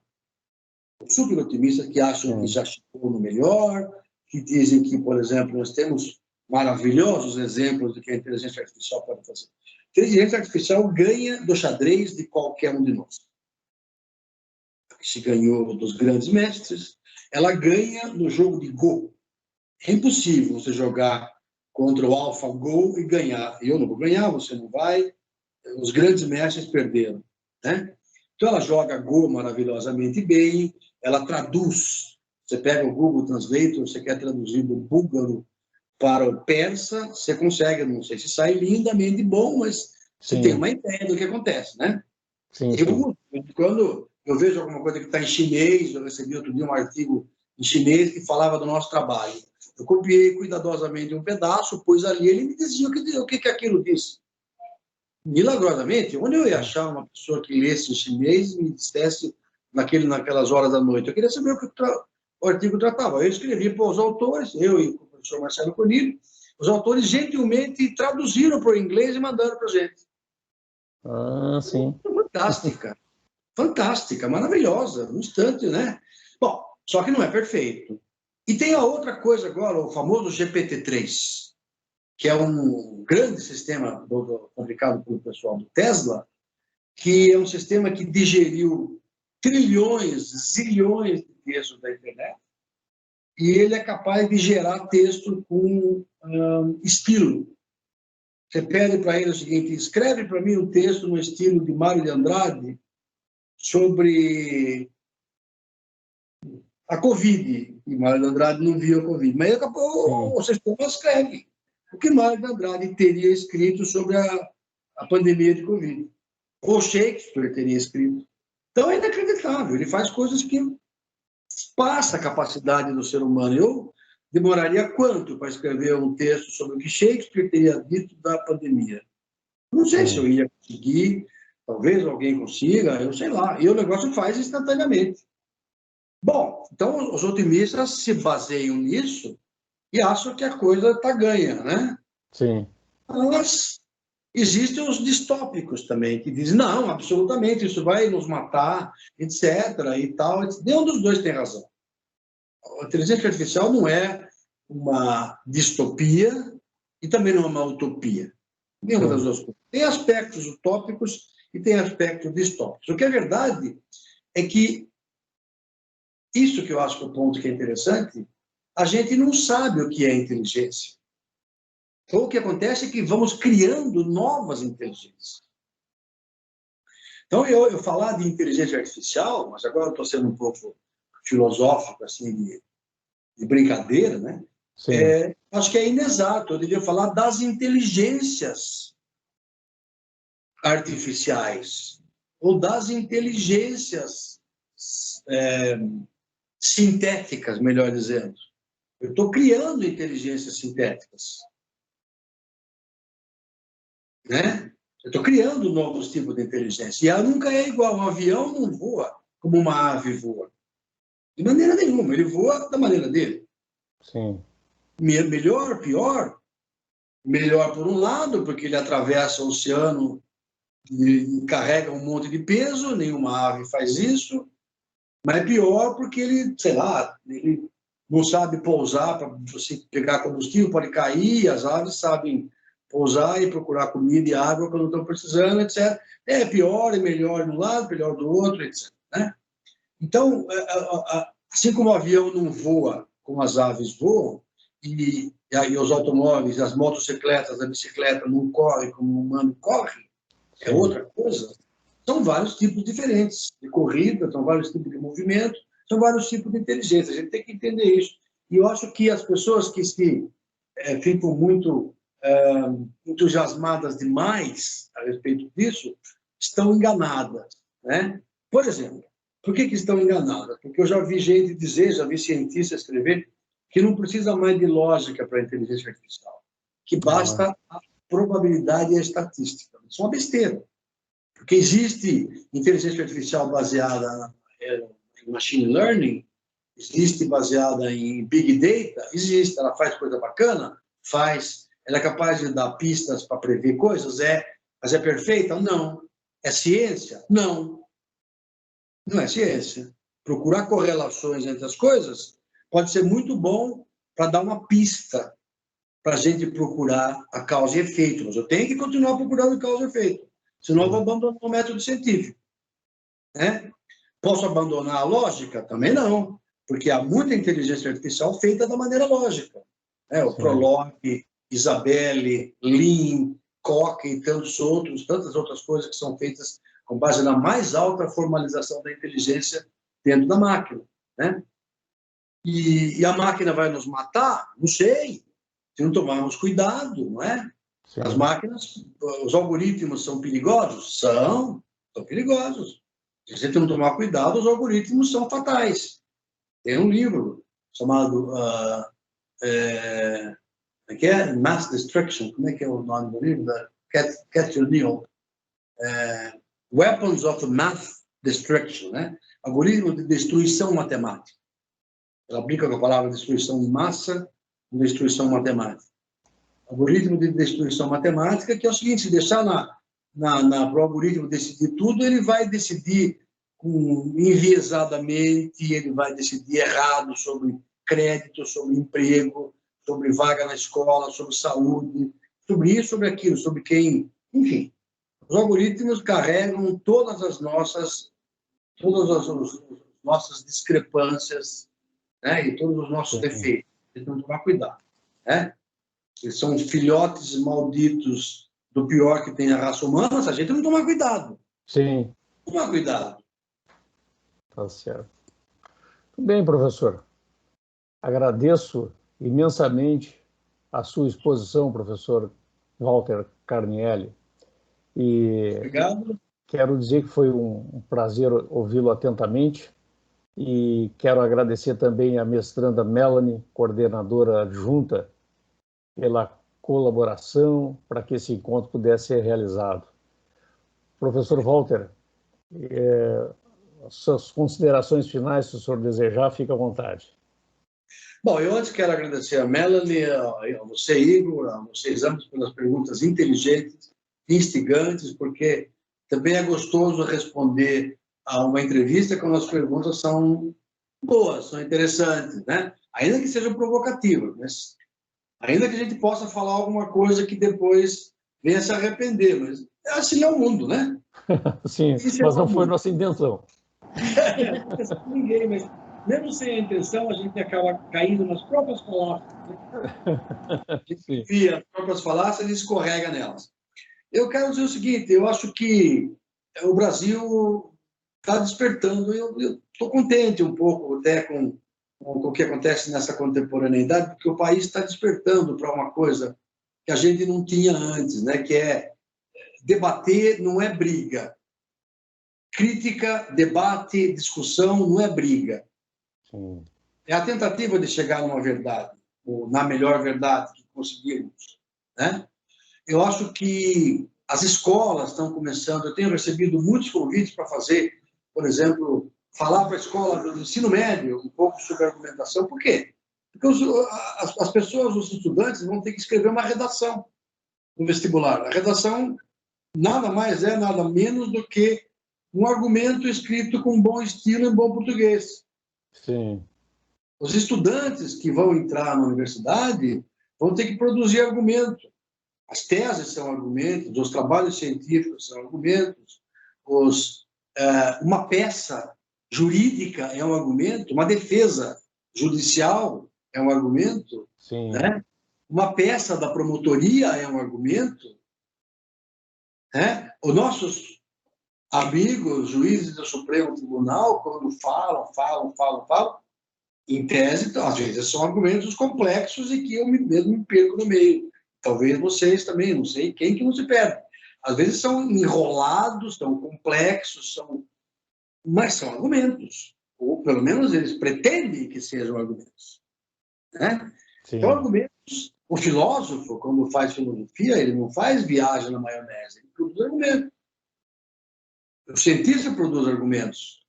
Os super otimistas que acham que já chegou no melhor, que dizem que, por exemplo, nós temos maravilhosos exemplos do que a inteligência artificial pode fazer. A inteligência artificial ganha do xadrez de qualquer um de nós. Se ganhou dos grandes mestres, ela ganha no jogo de Go. É impossível você jogar contra o AlphaGo e ganhar. Eu não vou ganhar, você não vai. Os grandes mestres perderam, né? Então, ela joga Go maravilhosamente bem, ela traduz. Você pega o Google Translate, você quer traduzir do búlgaro para o persa, você consegue, não sei se sai lindamente bom, mas você tem uma ideia do que acontece, né? Sim, Quando eu vejo alguma coisa que está em chinês, eu recebi outro dia um artigo em chinês que falava do nosso trabalho. Eu copiei cuidadosamente um pedaço, pus ali, ele me dizia o que aquilo disse. Milagrosamente, onde eu ia achar uma pessoa que lesse em chinês e me dissesse naquelas horas da noite? Eu queria saber o que o artigo tratava. Eu escrevi para os autores, eu e o professor Marcelo Conilho, os autores gentilmente traduziram para o inglês e mandaram para a gente. Sim. Fantástica, fantástica, maravilhosa, no instante, né? Bom, só que não é perfeito. E tem a outra coisa agora, o famoso GPT-3, que é um grande sistema fabricado pelo pessoal do Tesla, que é um sistema que digeriu trilhões, zilhões de textos da internet, e ele é capaz de gerar texto com estilo. Você pede para ele o seguinte: escreve para mim um texto no estilo de Mário de Andrade sobre a Covid. E Mário de Andrade não viu a Covid, mas o sistema escreve o que Mário de Andrade teria escrito sobre a pandemia de Covid. Ou Shakespeare teria escrito. Então é inacreditável, ele faz coisas que passa a capacidade do ser humano. Eu demoraria quanto para escrever um texto sobre o que Shakespeare teria dito da pandemia? Não sei se eu ia conseguir, talvez alguém consiga, eu sei lá. E o negócio faz instantaneamente. Bom, então os otimistas se baseiam nisso e acham que a coisa está ganha, né? Sim. Mas Existem os distópicos também, que dizem, não, absolutamente, isso vai nos matar, etc. e tal. Nenhum dos dois tem razão. A inteligência artificial não é uma distopia e também não é uma utopia. Nenhuma das duas coisas. Tem aspectos utópicos e tem aspectos distópicos. O que é verdade é que isso que eu acho que é o ponto que é interessante, a gente não sabe o que é inteligência. Então, o que acontece é que vamos criando novas inteligências. Então, eu falar de inteligência artificial, mas agora eu estou sendo um pouco filosófico, assim, de brincadeira, né? Acho que é inexato. Eu devia falar das inteligências artificiais, ou das inteligências sintéticas, melhor dizendo. Eu estou criando inteligências sintéticas. Né? Eu estou criando novos tipos de inteligência. E ela nunca é igual. Um avião não voa como uma ave voa. De maneira nenhuma. Ele voa da maneira dele. Sim. Melhor, pior. Melhor por um lado, porque ele atravessa o oceano e carrega um monte de peso. Nenhuma ave faz isso. Mas é pior porque ele, sei lá, ele não sabe pousar para você pegar combustível, pode cair. As aves sabem pousar e procurar comida e água quando estão precisando, etc. É pior e melhor de um lado, melhor do outro, etc. Né? Então, assim como o avião não voa como as aves voam, e os automóveis, as motocicletas, a bicicleta não corre como o humano corre, é outra coisa. São vários tipos diferentes de corrida, são vários tipos de movimento, são vários tipos de inteligência. A gente tem que entender isso. E eu acho que as pessoas que ficam muito entusiasmadas demais a respeito disso, estão enganadas. Né? Por exemplo, por que estão enganadas? Porque eu já vi gente dizer, já vi cientistas escrever, que não precisa mais de lógica para a inteligência artificial, que basta a probabilidade e a estatística. Isso é uma besteira, porque existe inteligência artificial baseada em machine learning, existe baseada em big data, existe, ela faz coisa bacana, faz. Ela é capaz de dar pistas para prever coisas? Mas é perfeita? Não. É ciência? Não. Não é ciência. Procurar correlações entre as coisas pode ser muito bom para dar uma pista para a gente procurar a causa e efeito. Mas eu tenho que continuar procurando causa e efeito. Senão eu vou abandonar o método científico. Né? Posso abandonar a lógica? Também não. Porque há muita inteligência artificial feita da maneira lógica. O Prolog, Isabelle, Lean, Coque e tantas outras coisas que são feitas com base na mais alta formalização da inteligência dentro da máquina. Né? E a máquina vai nos matar? Não sei. Se não tomarmos cuidado, não é? Sim. As máquinas, os algoritmos são perigosos? São perigosos. Se a gente não tomar cuidado, os algoritmos são fatais. Tem um livro chamado Mass Destruction, como é que é o nome do livro? Da Cathy O'Neill. Weapons of Mass Destruction, né? Algoritmo de destruição matemática. Ela brinca com a palavra destruição em massa e destruição matemática. Algoritmo de destruição matemática, que é o seguinte, se deixar para o algoritmo decidir tudo, ele vai decidir enviesadamente, ele vai decidir errado sobre crédito, sobre emprego, sobre vaga na escola, sobre saúde, sobre isso, sobre aquilo, sobre quem... Enfim, os algoritmos carregam todas as nossas discrepâncias, né? E todos os nossos defeitos. Então, tomar cuidado. Né? Eles são filhotes malditos do pior que tem a raça humana, se a gente não tomar cuidado. Sim. Tomar cuidado. Tá certo. Tudo bem, professor. Agradeço imensamente a sua exposição, professor Walter Carnielli. E obrigado. Quero dizer que foi um prazer ouvi-lo atentamente e quero agradecer também à mestranda Melanie, coordenadora adjunta, pela colaboração para que esse encontro pudesse ser realizado. Professor Walter, suas considerações finais, se o senhor desejar, fique à vontade. Bom, eu antes quero agradecer a Melanie, a você, Igor, a vocês ambos pelas perguntas inteligentes instigantes, porque também é gostoso responder a uma entrevista quando as perguntas são boas, são interessantes, né? Ainda que sejam provocativas, mas ainda que a gente possa falar alguma coisa que depois venha se arrepender, mas assim é o mundo, né? Sim, mas não foi nossa intenção. Ninguém, mas mesmo sem a intenção, a gente acaba caindo nas próprias falácias. A gente via as próprias falácias e escorrega nelas. Eu quero dizer o seguinte, eu acho que o Brasil está despertando, eu estou contente um pouco até com o que acontece nessa contemporaneidade, porque o país está despertando para uma coisa que a gente não tinha antes, né? Que é debater não é briga. Crítica, debate, discussão não é briga. Sim. É a tentativa de chegar numa verdade, ou na melhor verdade que conseguirmos, né? Eu acho que as escolas estão começando, eu tenho recebido muitos convites para fazer, por exemplo, falar para a escola do ensino médio um pouco sobre argumentação. Por quê? Porque as pessoas, os estudantes, vão ter que escrever uma redação no vestibular. A redação nada mais é, nada menos do que um argumento escrito com bom estilo em bom português. Sim. Os estudantes que vão entrar na universidade vão ter que produzir argumento. As teses são argumentos, os trabalhos científicos são argumentos, uma peça jurídica é um argumento, uma defesa judicial é um argumento, Sim. né? Uma peça da promotoria é um argumento, né? Os nossos amigos, juízes do Supremo Tribunal, quando falam, em tese, às vezes são argumentos complexos e que eu mesmo me perco no meio. Talvez vocês também, não sei quem que não se perde. Às vezes são enrolados, são complexos, mas são argumentos. Ou pelo menos eles pretendem que sejam argumentos, né? Então, argumentos, o filósofo, quando faz filosofia, ele não faz viagem na maionese, ele produz argumentos. O cientista produz argumentos.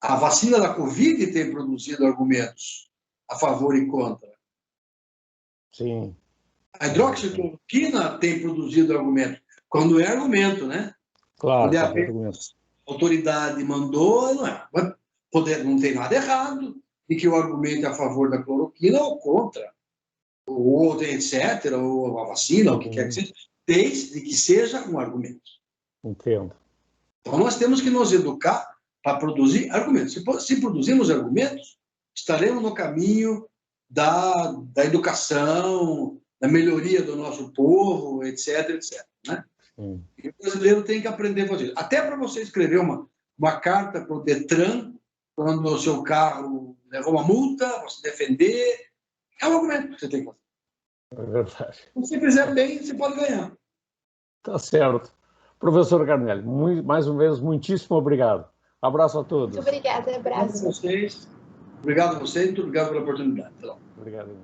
A vacina da Covid tem produzido argumentos a favor e contra. Sim. A hidroxicloroquina tem produzido argumentos. Quando é argumento, né? Claro. Quando é argumento. A autoridade mandou, não é. Não tem nada errado de que o argumento é a favor da cloroquina ou contra, ou etc., ou a vacina, ou o que quer que seja, desde que seja um argumento. Entendo. Então, nós temos que nos educar para produzir argumentos. Se produzirmos argumentos, estaremos no caminho da educação, da melhoria do nosso povo, etc., né? E o brasileiro tem que aprender a fazer. Até para você escrever uma carta para o Detran, quando o seu carro levou uma multa, você defender, é um argumento que você tem que fazer. É verdade. Se você fizer bem, você pode ganhar. Tá certo. Professor Carnelli, mais uma vez, muitíssimo obrigado. Abraço a todos. Muito obrigada, abraço. Obrigado a vocês. Obrigado a vocês e muito obrigado pela oportunidade. Obrigado.